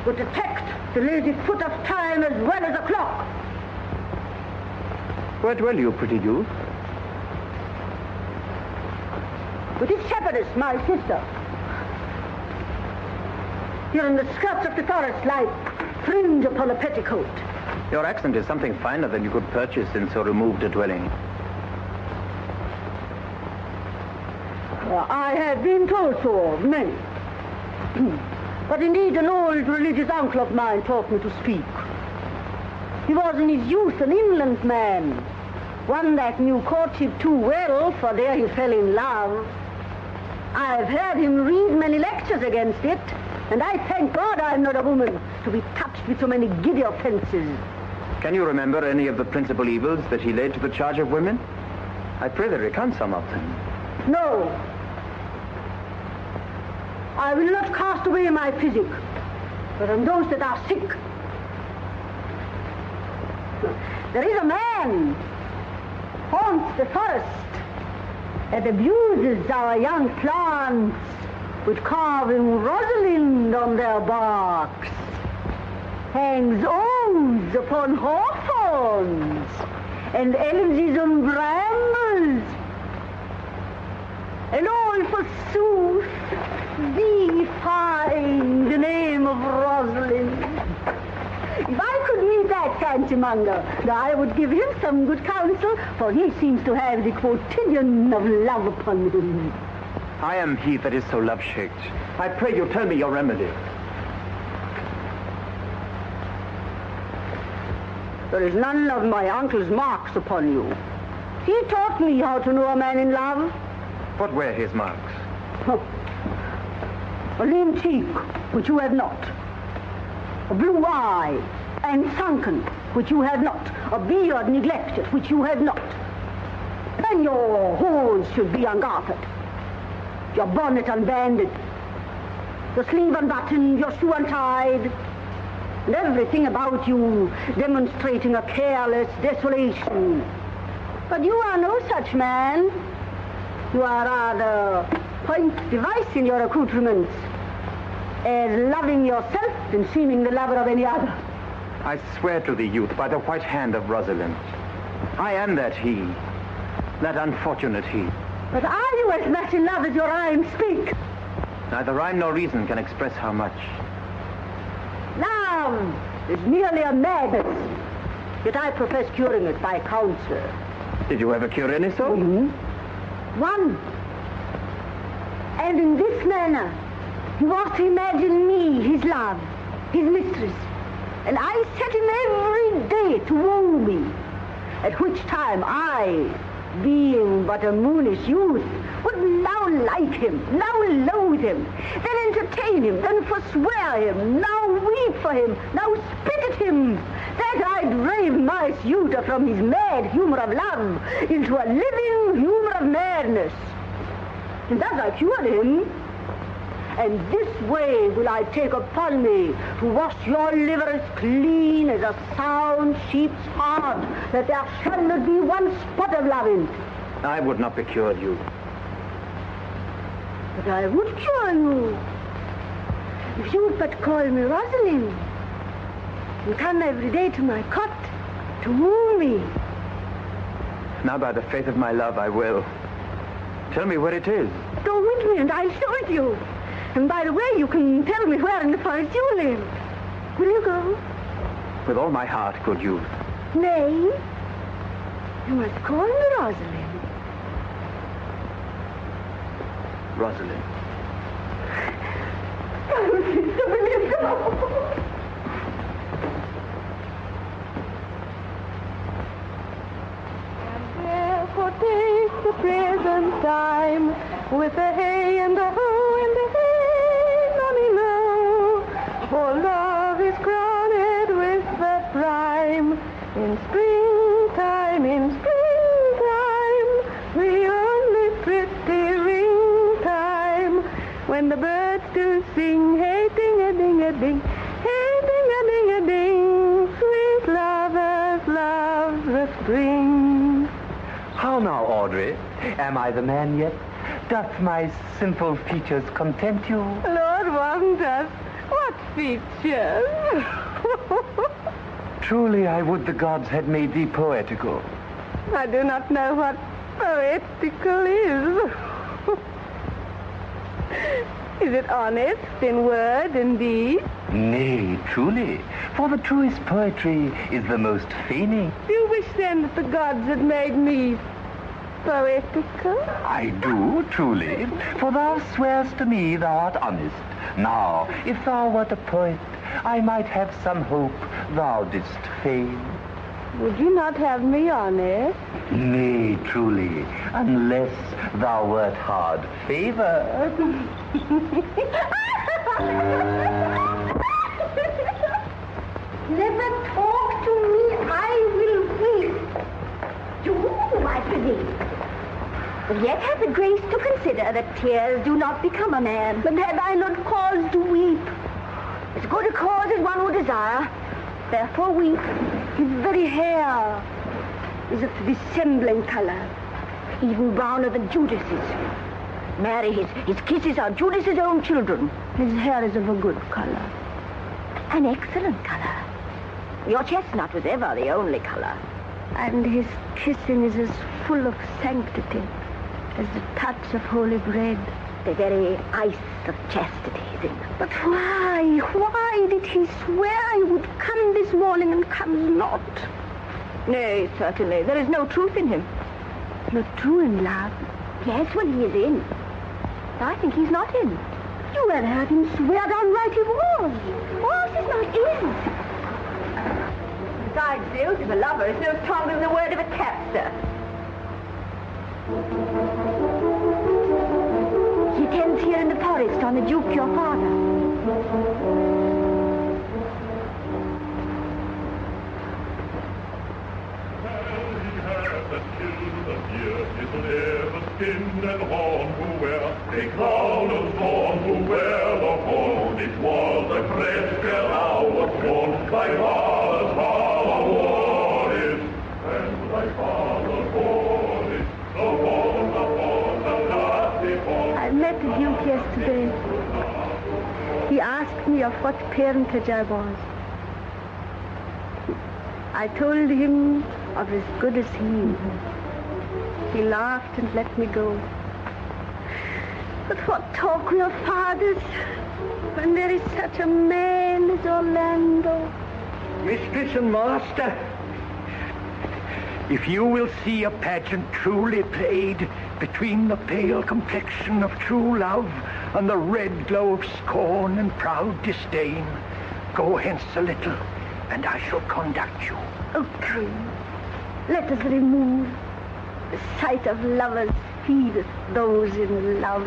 would detect the lazy foot of time as well as a clock. Where dwell you, pretty youth? With his shepherdess, my sister. Here in the skirts of the forest lie fringe upon a petticoat, Your accent is something finer than you could purchase in so removed a dwelling. I have been told so of many. But indeed, an old religious uncle of mine taught me to speak. He was in his youth an inland man, one that knew courtship too well, for there he fell in love. I've heard him read many lectures against it, and I thank God I'm not a woman to be touched with so many giddy offenses. Can you remember any of the principal evils that he laid to the charge of women? I pray thee recount some of them. No. I will not cast away my physic, but on those that are sick. There is a man haunts the forest that abuses our young plants with carving Rosalind on their barks, hangs oaths upon hawthorns and elegies on brambles, and all forsooth defying the name of Rosalind. If I could meet that fancy-monger, I would give him some good counsel, for he seems to have the quotidian of love upon him. I am he that is so love-shaked. I pray you tell me your remedy. There is none of my uncle's marks upon you. He taught me how to know a man in love. What were his marks? A lean cheek, which you have not. A blue eye, and sunken, which you have not. A beard neglected, which you have not. Then your hose should be ungartered, your bonnet unbanded, your sleeve unbuttoned, your shoe untied, and everything about you demonstrating a careless desolation. But you are no such man. You are rather point device in your accoutrements, as loving yourself than seeming the lover of any other. I swear to thee, youth, by the white hand of Rosalind, I am that he, that unfortunate he. But are you as much in love as your rhymes speak? Neither rhyme nor reason can express how much. Love is merely a madness, yet I profess curing it by counsel. Did you ever cure any so? One. And in this manner, he was to imagine me, his love, his mistress. And I set him every day to woo me, at which time I, being but a moonish youth, would now like him, now loathe him, then entertain him, then forswear him, now weep for him, now spit at him, that I'd brave my suitor from his mad humor of love into a living humor of madness. And thus I cured him. And this way will I take upon me to wash your liver as clean as a sound sheep's heart, that there shall not be one spot of love in it. I would not be cured, you. But I would cure you, if you would but call me Rosalind, and come every day to my cot to woo me. Now by the faith of my love, I will. Tell me where it is. Go with me, and I'll show it you. And by the way, you can tell me where in the forest you live. Will you go? With all my heart, good youth. Nay, you must call me Rosalind. Rosalind. Oh, sister, will you go? Therefore take the present time with the hay and the hoe and the hay, mommy, low. For love is crowned with the prime in springtime, the only pretty ring time, when the birds do sing, hey, ding-a-ding-a-ding, hey, ding-a-ding-a-ding, sweet lovers love the spring. How now, Audrey? Am I the man yet? Doth my simple features content you? Lord wonders, what features? Truly, I would the gods had made thee poetical. I do not know what poetical is. Is it honest in word and deed? Nay, truly, for the truest poetry is the most feigning. Do you wish then that the gods had made me poetical? I do, truly, for thou swearest to me thou art honest. Now, if thou wert a poet, I might have some hope thou didst feign. Would you not have me honest? Nay, truly, unless thou wert hard favored. Never talk to me, I will weep. You, I believe. But yet have the grace to consider that tears do not become a man. But have I not cause to weep? As good a cause as one would desire. Therefore weep. His very hair is of the dissembling color, Even browner than Judas's. Mary, his kisses are Judas's own children. his hair is of a good color. An excellent color. Your chestnut was ever the only color. And his kissing is as full of sanctity as the touch of holy bread. The very ice of chastity is in them. But why did he swear he would come this morning and comes not? Nay, certainly, there is no truth in him. Not true in love. Yes, when he is in. I think he's not in. You had heard him swear downright he was. Was is not in. Besides, the oath of a lover is no stronger than the word of a tapster. He tends here in the forest on the Duke, your father. Skin and horn who wear a crown of thorn, who wear the horn. It was a crest where thou wast born. Thy father's father wore it, and thy father bore it. The horn, I met the Duke yesterday. He asked me of what parentage I was. I told him of as good as he. He laughed and let me go. But what talk we of fathers when there is such a man as Orlando? Mistress and master, if you will see a pageant truly played between the pale complexion of true love and the red glow of scorn and proud disdain, go hence a little, and I shall conduct you. Oh, come, let us remove. The sight of lovers feedeth those in love.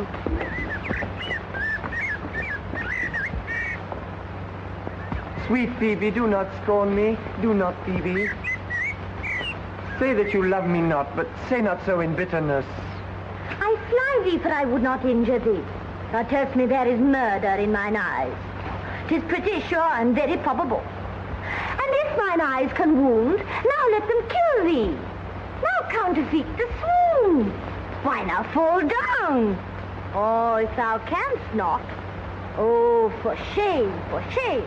Sweet Phebe, do not scorn me. Do not, Phebe. Say that you love me not, but say not so in bitterness. I fly thee, for I would not injure thee. Thou tell'st me there is murder in mine eyes. 'Tis pretty sure and very probable. And if mine eyes can wound, now let them kill thee. Now counterfeit the swoon. Why now fall down? Oh, if thou canst not. Oh, for shame, for shame.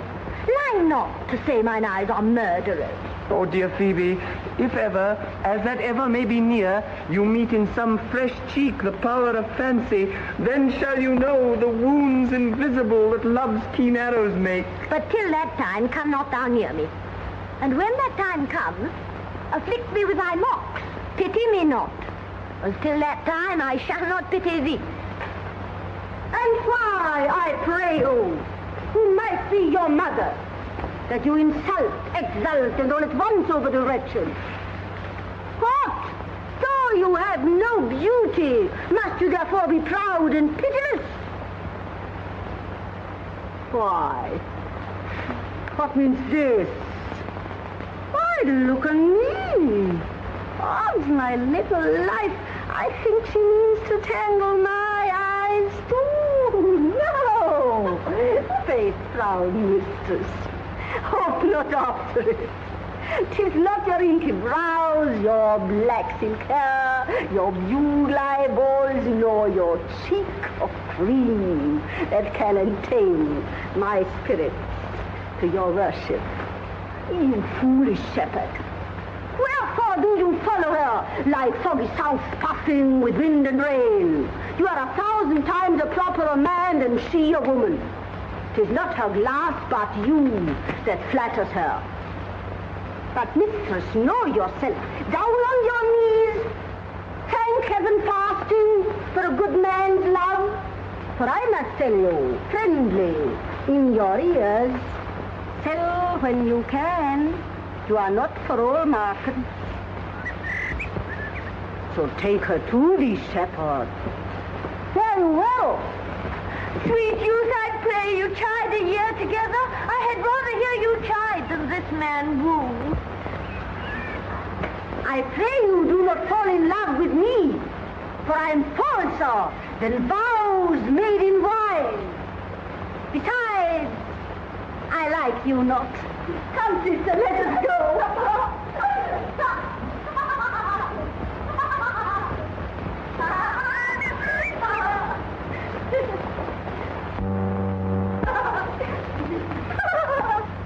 Lie not to say mine eyes are murderers. Oh, dear Phebe, if ever, as that ever may be near, you meet in some fresh cheek the power of fancy, then shall you know the wounds invisible that love's keen arrows make. But till that time, come not thou near me. And when that time comes, afflict me with thy mocks. Pity me not. As till that time, I shall not pity thee. And why, I pray you, who might be your mother, that you insult, exult, and all at once over the wretched? What? So you have no beauty, must you therefore be proud and pitiless? Why? What means this? Why, look at me. Odds my little life, I think she means to tangle my eyes too. No! Faith, proud mistress, hope not after it. 'Tis not your inky brows, your black silk hair, your blue eyeballs, nor your cheek of cream that can attain my spirits to your worship. You foolish shepherd, Wherefore do you follow her like foggy south puffing with wind and rain? You are 1,000 times a properer man than she a woman. 'Tis not her glass, but you that flatters her. But, mistress, know yourself. Down on your knees. Thank heaven fasting for a good man's love. For I must tell you, friendly, in your ears, sell when you can. You are not for all market. So take her to thee, shepherd. Very well. Sweet youth, I pray you chide a year together. I had rather hear you chide than this man woo. I pray you do not fall in love with me, for I am falser than vows made in wine. Besides, I like you not. Come, sister, let us go.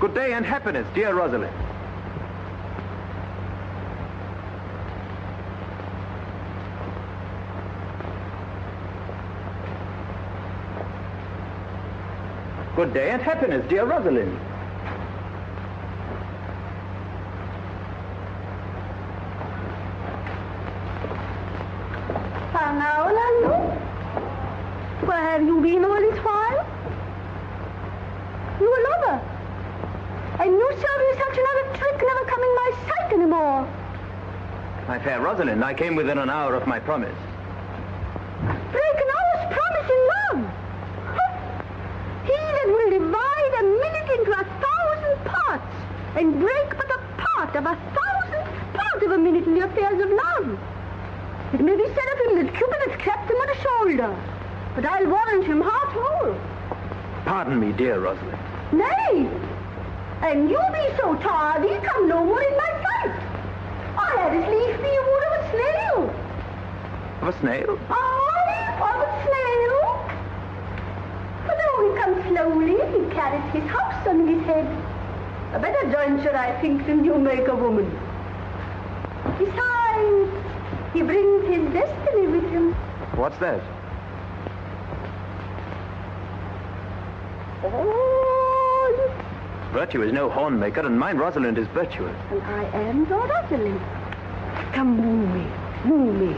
Good day and happiness, dear Rosalind. Good day and happiness, dear Rosalind. Now, Orlando, where have you been all this while? You a lover. And you, Silvius, such another trick never come in my sight anymore. My fair Rosalind, I came within an hour of my promise. Break an hour's promise in love. He that will divide a minute into 1,000 parts and break but a part of 1,000th part of a minute in the affairs of love. It may be said of him that Cupid hath clapped him on the shoulder, but I'll warrant him heart whole. Pardon me, dear Rosalind. Nay, and you be so tardy, come no more in my sight. I had as lief be a wood of a snail. Of a snail? Aye, of a snail. For though he comes slowly, he carries his house on his head. A better jointure, I think, than you make a woman. Besides, he brings his destiny with him. What's that? Oh, Virtue is no horn maker, and mine Rosalind is virtuous. and I am your Rosalind. Come, woo me,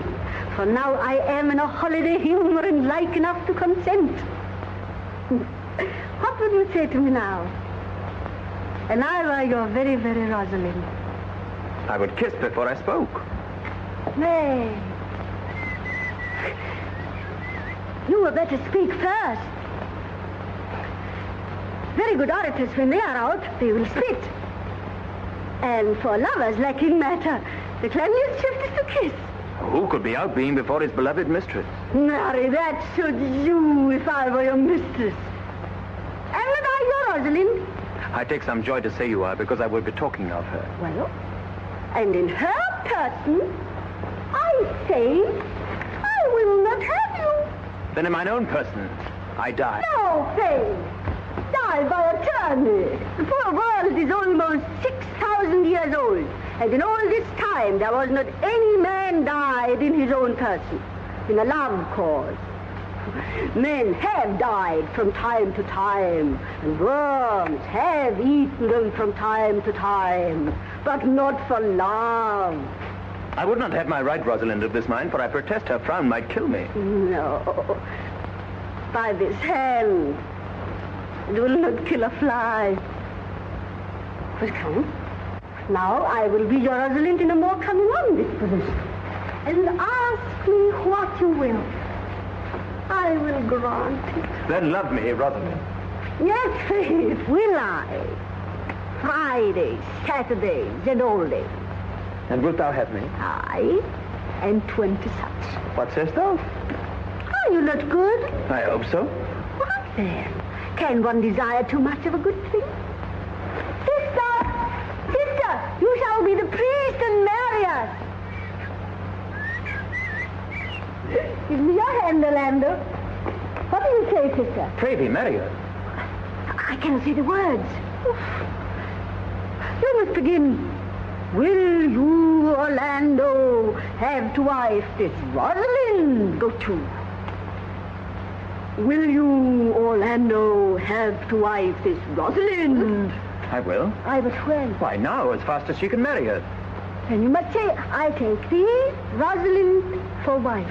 for now I am in a holiday humor and like enough to consent. What would you say to me now? And I were your very, very Rosalind. I would kiss before I spoke. Nay. You had better speak first. Very good orators, when they are out, they will spit. And for lovers lacking matter, the cleanliest shift is to kiss. Who could be out being before his beloved mistress? Marry, that should you if I were your mistress. Am not I your Rosalind? I take some joy to say you are, because I will be talking of her. Well, and in her person, I say, I will not have you. Then in mine own person, I die. No, Phebe. Die by attorney. The poor world is almost 6,000 years old. And in all this time, there was not any man died in his own person, in a love cause. Men have died from time to time, and worms have eaten them from time to time, but not for love. I would not have my right, Rosalind, of this mind, for I protest her frown might kill me. No. By this hand, it will not kill a fly. But come. Now I will be your Rosalind in a more coming on disposition. And ask me what you will. I will grant it. Then love me, Rosalind. Yes, faith, will I. Fridays, Saturdays, and all days. And wilt thou have me? Aye, and 20 such. What sayst thou? Are you not good? I hope so. What then? Can one desire too much of a good thing? Sister, you shall be the priest and marry us. Give me your hand, Orlando. What do you say, sister? Phebe, marry her. I cannot say the words. You must begin. Will you, Orlando, have to wife this Rosalind? Go to. Will you, Orlando, have to wife this Rosalind? I will. I but when? Why, now, as fast as she can marry her. Then you must say, I take thee, Rosalind, for wife.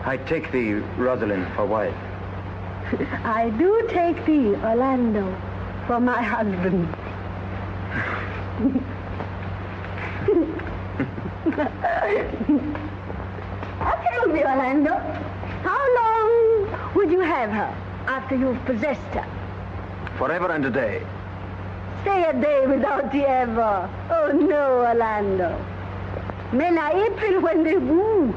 I take thee, Rosalind, for wife. I do take thee, Orlando, for my husband. Tell me, Orlando, how long would you have her after you've possessed her? Forever and a day. Say a day without the ever. Oh, no, Orlando. Men are April when they woo,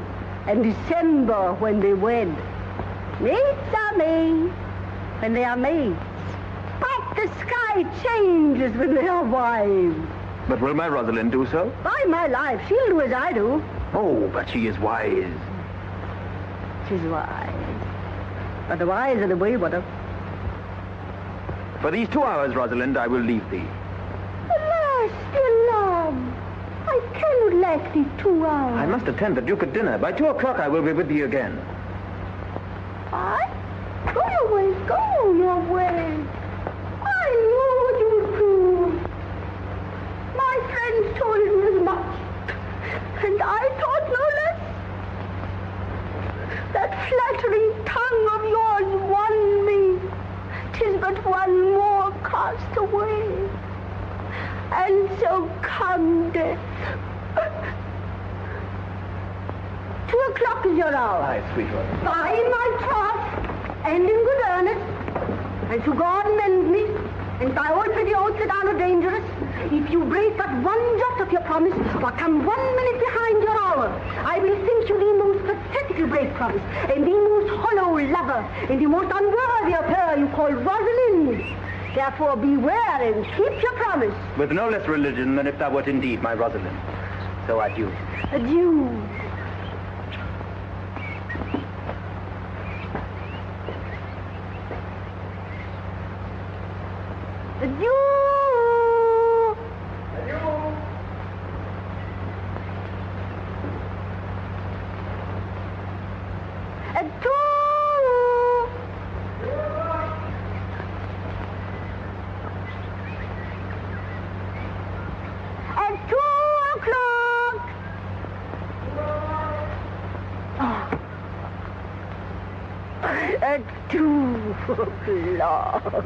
and December when they wed. Maids are maids when they are maids. But the sky changes when they are wives. But will my Rosalind do so? By my life, she'll do as I do. Oh, but she is wise. She's wise. But the wise are the waywarder. For these 2 hours, Rosalind, I will leave thee. Alas, dear love, I cannot lack thee 2 hours. I must attend the Duke at dinner. By 2 o'clock I will be with thee again. I? Go your way, go your way. I know what you would do. My friends told me as much, and I thought no less. That flattering tongue of yours won me. 'Tis but one more cast away. And so come death. 2 o'clock is your hour. Aye, sweetheart. By my troth, and in good earnest, and to God mend me, and by all pretty oaths that are not dangerous, if you break but 1 jot of your promise, or come 1 minute behind your hour, I will think you the most pathetic you break promise, and the most hollow lover, and the most unworthy of her you call Rosalind. Therefore beware and keep your promise. With no less religion than if thou wert indeed my Rosalind. So adieu. Adieu. Adieu. At 2 o'clock. At 2 o'clock.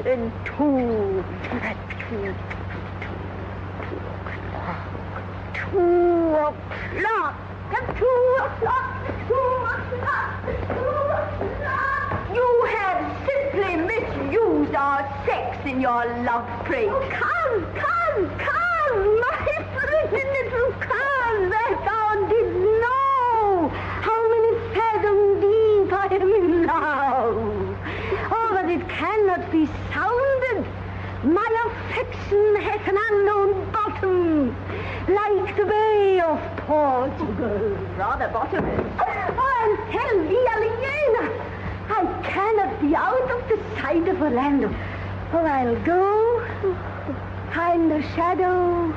And 2 o'clock. At 2 o'clock. 2 o'clock. You have simply misused our sex in your love praise. Come, my pretty little curs, that thou didst know how many fathoms deep I am in love. Oh, but it cannot be sounded. My affection hath an unknown bottom, like the Bay of Portugal. Rather bottomless. Oh, and tell thee, Aliena, I cannot be out of the sight of Orlando. Oh, I'll go find the shadow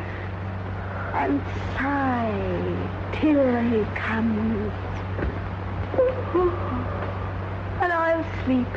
and sigh till he comes. And I'll sleep.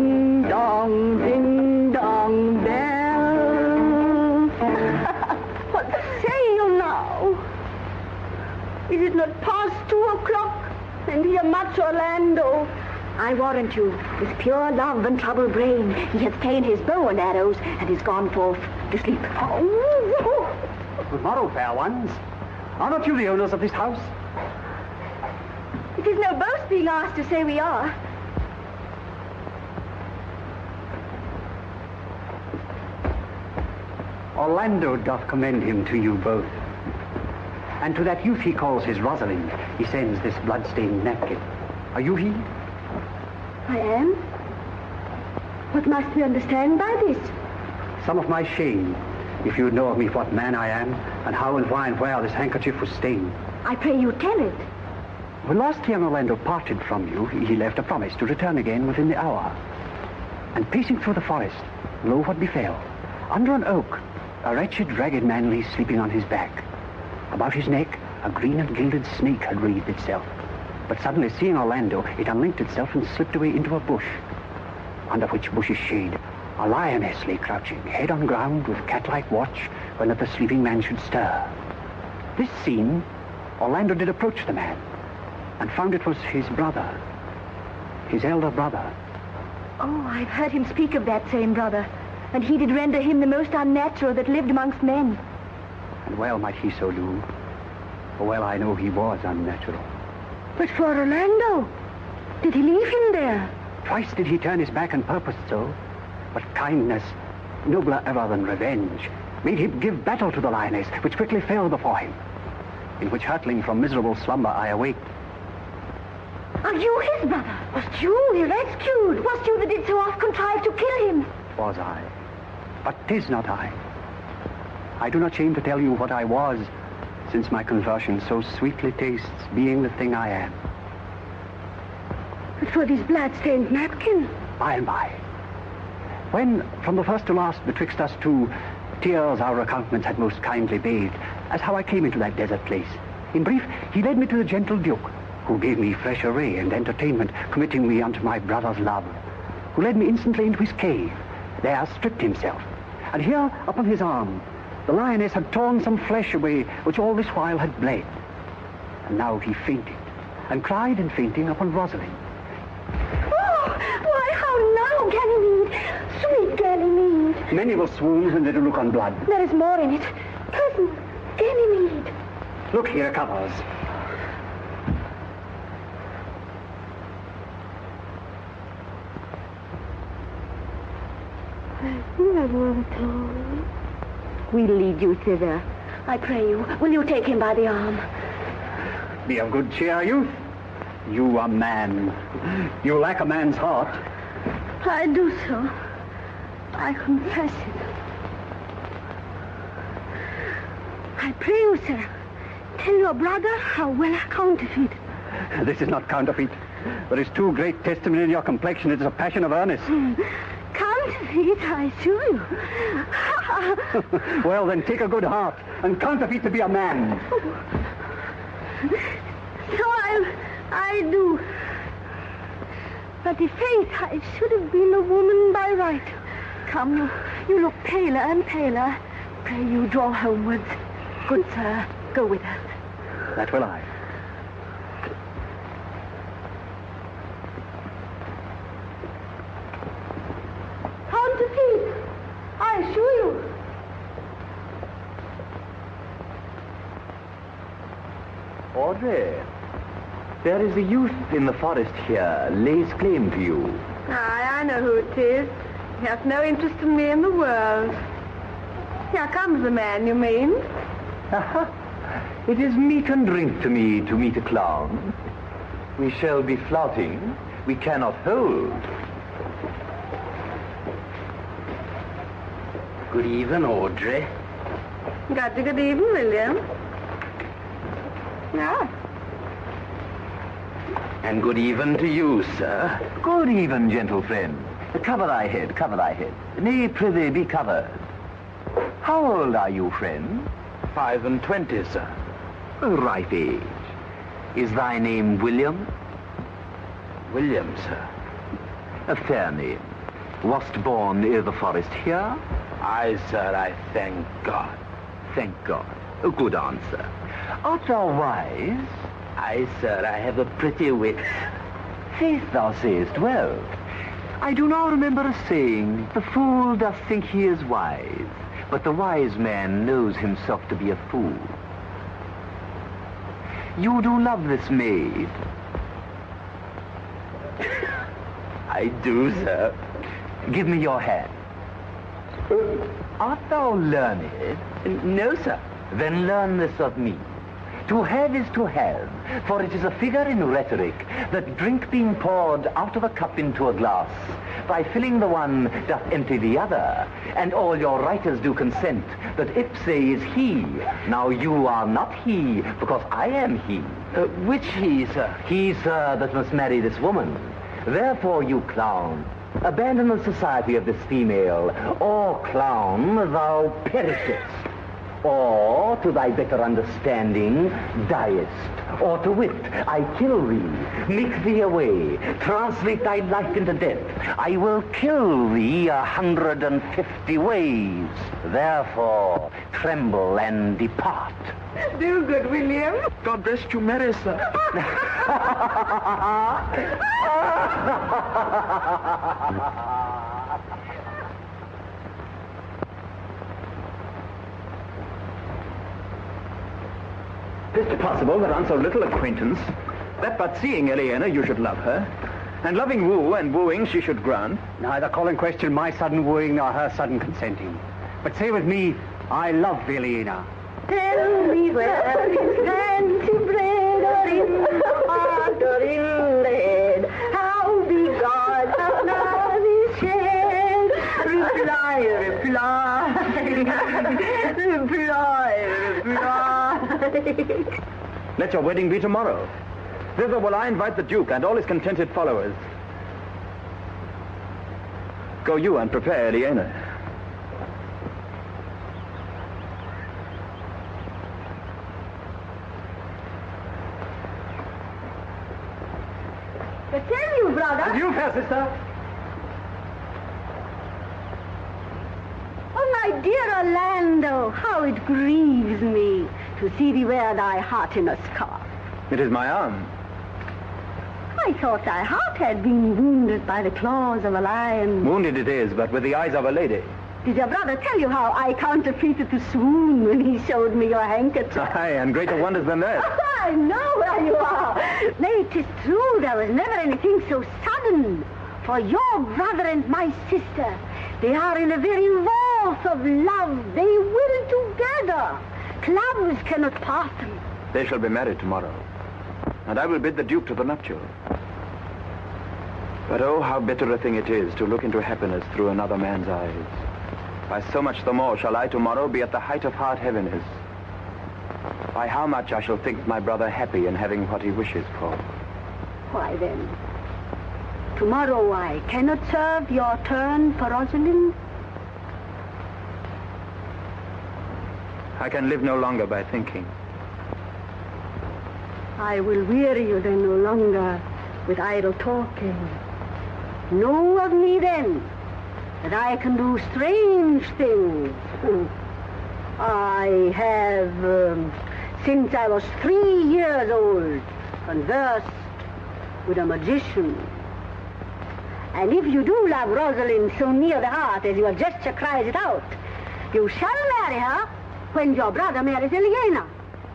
Ding dong bell. What say you now? Is it not past 2 o'clock? And here much Orlando. I warrant you, with pure love and troubled brain, he hath ta'en his bow and arrows and is gone forth to sleep. Good morrow, fair ones. Are not you the owners of this house? It is no boast being asked to say we are. Orlando doth commend him to you both. And to that youth he calls his Rosalind, he sends this blood-stained napkin. Are you he? I am. What must we understand by this? Some of my shame, if you know of me what man I am, and how and why and where this handkerchief was stained. I pray you tell it. When last young Orlando parted from you, he left a promise to return again within the hour. And pacing through the forest, lo what befell. Under an oak, a wretched, ragged man lay sleeping on his back. About his neck, a green and gilded snake had wreathed itself. But suddenly, seeing Orlando, it unlinked itself and slipped away into a bush, under which bush's shade a lioness lay crouching, head on ground, with cat-like watch, when that the sleeping man should stir. This seen, Orlando did approach the man, and found it was his brother, his elder brother. Oh, I've heard him speak of that same brother, and he did render him the most unnatural that lived amongst men. And well might he so do, for well I know he was unnatural. But for Orlando, did he leave him there? Twice did he turn his back and purposed so, but kindness, nobler ever than revenge, made him give battle to the lioness, which quickly fell before him, in which hurtling from miserable slumber I awaked. Are you his brother? Was you he rescued? Was you that did so oft contrive to kill him? Was I, but 'tis not I. I do not shame to tell you what I was, since my conversion so sweetly tastes being the thing I am. But for this blood-stained napkin? By and by. When, from the first to last, betwixt us two, tears our accountments had most kindly bathed, as how I came into that desert place. In brief, he led me to the gentle Duke, who gave me fresh array and entertainment, committing me unto my brother's love, who led me instantly into his cave, there stripped himself, and here, upon his arm, the lioness had torn some flesh away, which all this while had bled. And now he fainted, and cried in fainting upon Rosalind. Oh, why, how now, Ganymede? Sweet Ganymede. Many will swoon when they do look on blood. There is more in it. Cousin, Ganymede. Look, here it covers. We'll lead you thither. I pray you, will you take him by the arm? Be of good cheer, youth. You are man. You lack a man's heart. I do so. I confess it. I pray you, sir, tell your brother how well I counterfeit. This is not counterfeit. There is too great testimony in your complexion. It is a passion of earnest. Counterfeit, I assure you. Well, then take a good heart and counterfeit to be a man. So I do. But in faith, I should have been a woman by right. Come, you look paler and paler. Pray you draw homewards. Good sir, go with us. That will I. Counterfeit, I assure you. Audrey, there is a youth in the forest here, lays claim to you. Aye, I know who it is. He has no interest in me in the world. Here comes the man, you mean? It is meat and drink to me to meet a clown. We shall be flouting. We cannot hold. Good even, Audrey. Got a good evening, William. Yeah. And good even to you, sir. Good even, gentle friend. Cover thy head, cover thy head. Nay, prithee, be covered. How old are you, friend? 25, sir. A ripe age. Is thy name William? William, sir. A fair name. Wast born i' the forest here? Aye, sir, I thank God. Thank God. A good answer. Art thou wise? Aye, sir, I have a pretty wit. Faith, thou sayest well. I do now remember a saying, the fool doth think he is wise, but the wise man knows himself to be a fool. You do love this maid? I do, sir. Give me your hand. Art thou learned? No, sir. Then learn this of me. To have is to have, for it is a figure in rhetoric that drink being poured out of a cup into a glass, by filling the one doth empty the other, and all your writers do consent that ipse is he. Now you are not he, because I am he. Which he, sir? He, sir, that must marry this woman. Therefore, you clown, abandon the society of this female, or clown, thou perishest. Or, to thy better understanding, diest. Or to wit, I kill thee, make thee away, translate thy life into death. I will kill thee 150 ways. Therefore, tremble and depart. Do good, William. God rest you merry, sir. Is it possible that on so little acquaintance, that but seeing Eleanor you should love her, and loving woo and wooing she should grant? Neither call in question my sudden wooing nor her sudden consenting. But say with me, I love Eleanor. Tell me where is fancy bred, or in the heart, or in the head. How be God, how love is shed. Reply, reply. Let your wedding be tomorrow. Thither will I invite the Duke and all his contented followers. Go you and prepare Eleanor. But tell you, brother. And you, fair sister. Oh, my dear Orlando, how it grieves me to see thee wear thy heart in a scarf. It is my arm. I thought thy heart had been wounded by the claws of a lion. Wounded it is, but with the eyes of a lady. Did your brother tell you how I counterfeited to swoon when he showed me your handkerchief? Aye, and greater wonders than that. I know where you are. Nay, 'tis true, there was never anything so sudden. For your brother and my sister, they are in a very vault of love. They will together. Clubs cannot part them. They shall be married tomorrow, and I will bid the Duke to the nuptial. But oh, how bitter a thing it is to look into happiness through another man's eyes. By so much the more shall I tomorrow be at the height of heart heaviness. By how much I shall think my brother happy in having what he wishes for. Why then, tomorrow I cannot serve your turn for Rosalind? I can live no longer by thinking. I will weary you then no longer with idle talking. Know of me then that I can do strange things. I have, since I was 3 years old, conversed with a magician. And if you do love Rosalind so near the heart as your gesture cries it out, you shall marry her when your brother marries Eleanor.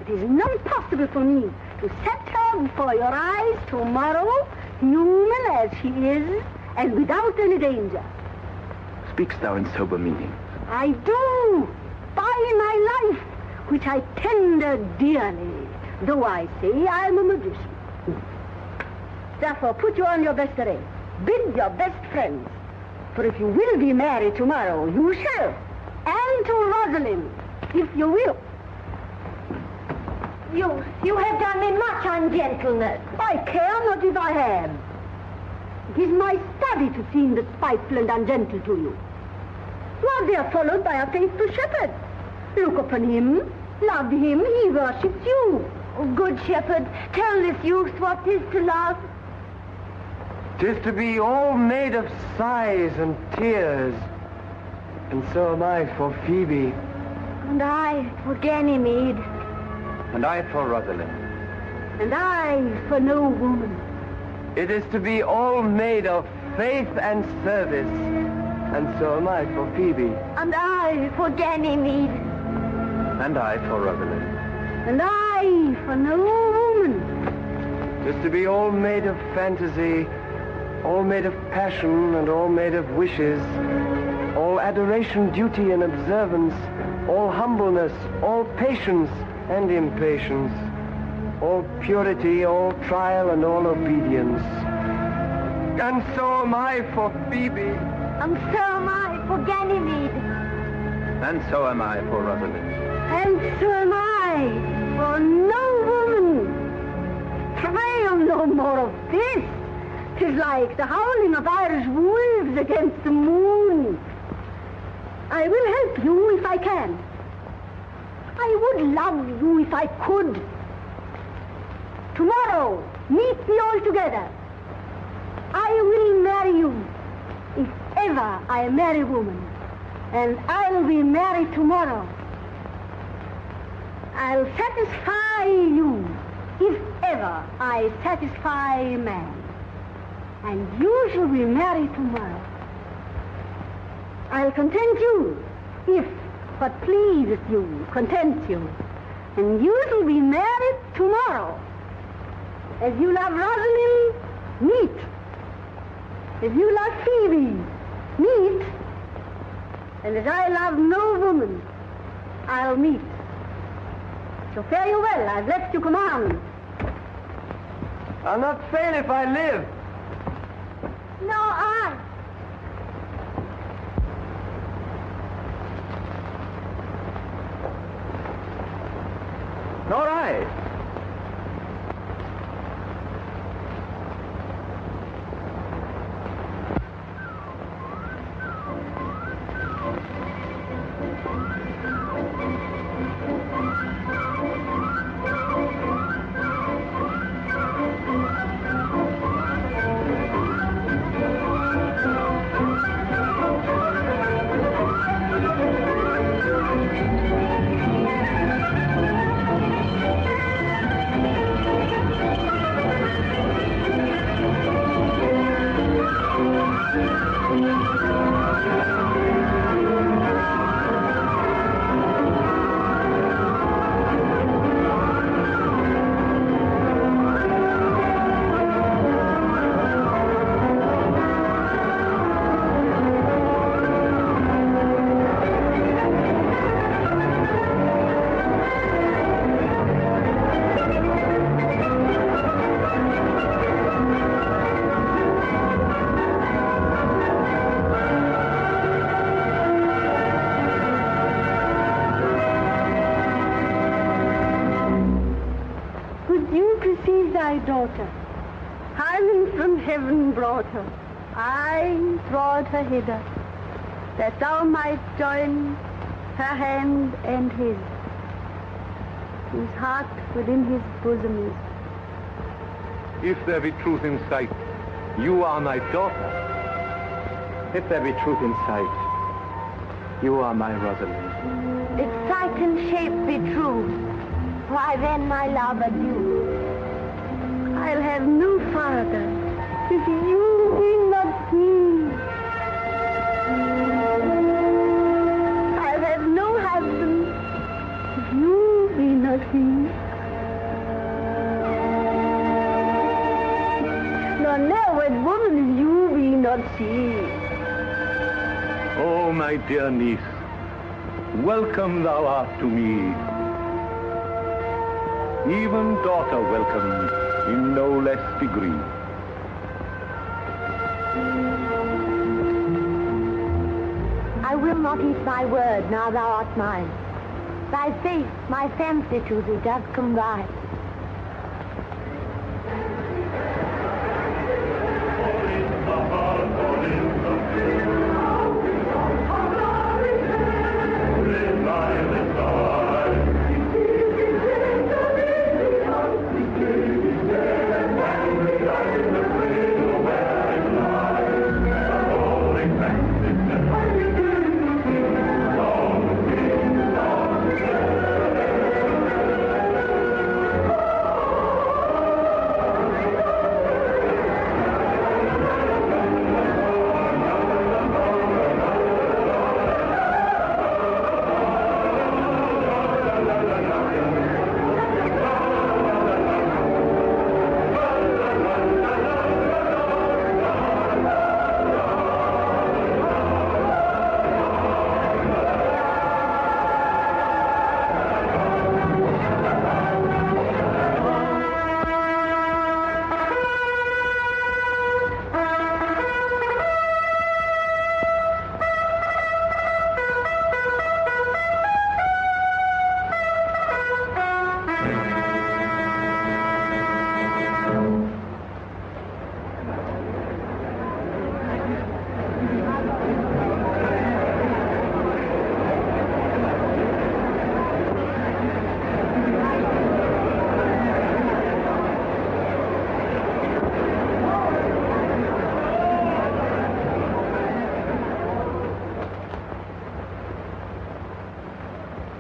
It is not possible for me to set her before your eyes tomorrow, human as she is, and without any danger. Speakst thou in sober meaning? I do, by my life, which I tender dearly, though I say I am a magician. Therefore, put you on your best array. Bid your best friends. For if you will be married tomorrow, you shall. And to Rosalind, if you will. You have done me much ungentleness. I care not if I have. It is my study to seem despiteful and ungentle to you. You are there followed by a faithful shepherd. Look upon him, love him, he worships you. Oh, good shepherd, tell this youth what 'tis to love. 'Tis to be all made of sighs and tears. And so am I for Phebe. And I for Ganymede. And I for Rosalind. And I for no woman. It is to be all made of faith and service. And so am I for Phebe. And I for Ganymede. And I for Rosalind. And I for no woman. It is to be all made of fantasy, all made of passion, and all made of wishes, all adoration, duty, and observance, all humbleness, all patience and impatience, all purity, all trial, and all obedience. And so am I for Phebe. And so am I for Ganymede. And so am I for Rosalind. And so am I for no woman. Travail no more of this. 'Tis like the howling of Irish wolves against the moon. I will help you if I can. I would love you if I could. Tomorrow, meet me all together. I will marry you, if ever I marry a woman. And I'll be married tomorrow. I'll satisfy you, if ever I satisfy a man. And you shall be married tomorrow. I'll content you, if what pleases you contents you. And you shall be married tomorrow. As you love Rosalind, meet. As you love Phebe, meet. And as I love no woman, I'll meet. So fare you well, I've left you command. I'll not fail if I live. No, I. Nor I. Daughter, Arden from heaven brought her. I brought her hither, that thou might join her hand and his, whose heart within his bosom is. If there be truth in sight, you are my daughter. If there be truth in sight, you are my Rosalind. If sight and shape be true, why then my love adieu. I'll have no father if you be not me. I'll have no husband if you be not he. Nor no wed woman if you be not she. Oh, my dear niece, welcome thou art to me. Even daughter welcomed in no less degree. I will not eat my word, now thou art mine. Thy faith, my fancy to thee doth combine.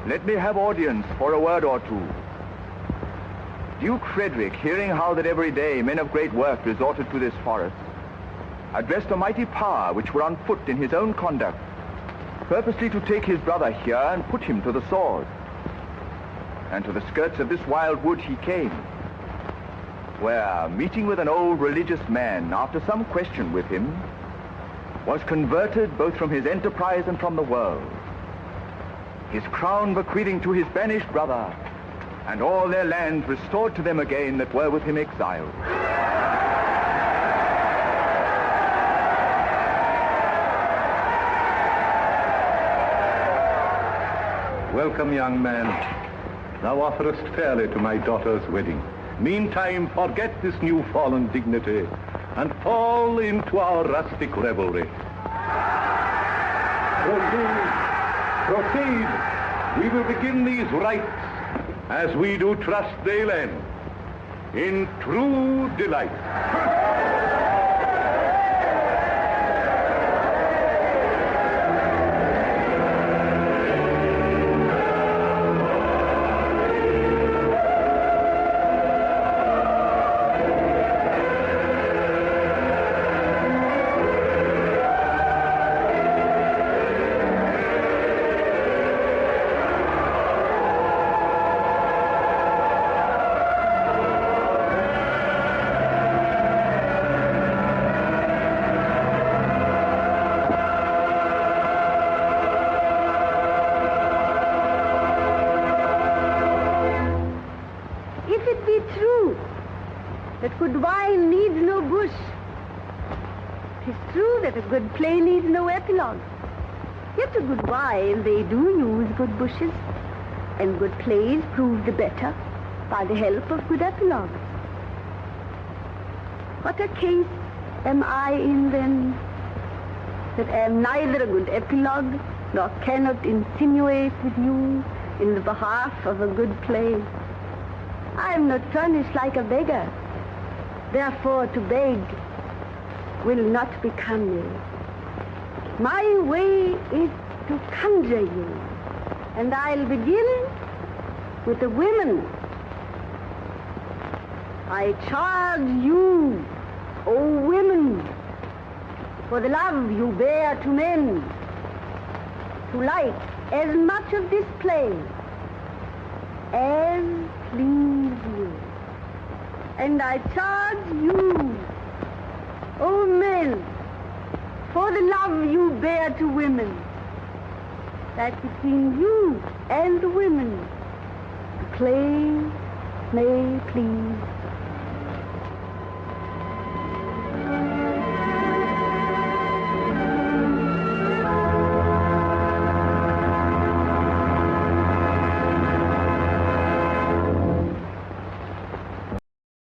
Let me have audience for a word or two. Duke Frederick, hearing how that every day men of great worth resorted to this forest, addressed a mighty power which were on foot in his own conduct, purposely to take his brother here and put him to the sword. And to the skirts of this wild wood he came, where, meeting with an old religious man, after some question with him, was converted both from his enterprise and from the world, his crown bequeathing to his banished brother, and all their lands restored to them again that were with him exiled. Welcome, young man. Thou offerest fairly to my daughter's wedding. Meantime, forget this new fallen dignity and fall into our rustic revelry. Proceed. We will begin these rites as we do trust they'll end in true delight. Good wine needs no bush. 'Tis true that a good play needs no epilogue. Yet a good while they do use good bushes, and good plays prove the better by the help of good epilogues. What a case am I in then, that am neither a good epilogue nor cannot insinuate with you in the behalf of a good play. I am not furnished like a beggar. Therefore, to beg will not become me. My way is to conjure you, and I'll begin with the women. I charge you, O women, for the love you bear to men, to like as much of this play as please you. And I charge you, O men, for the love you bear to women, that between you and the women, the play may please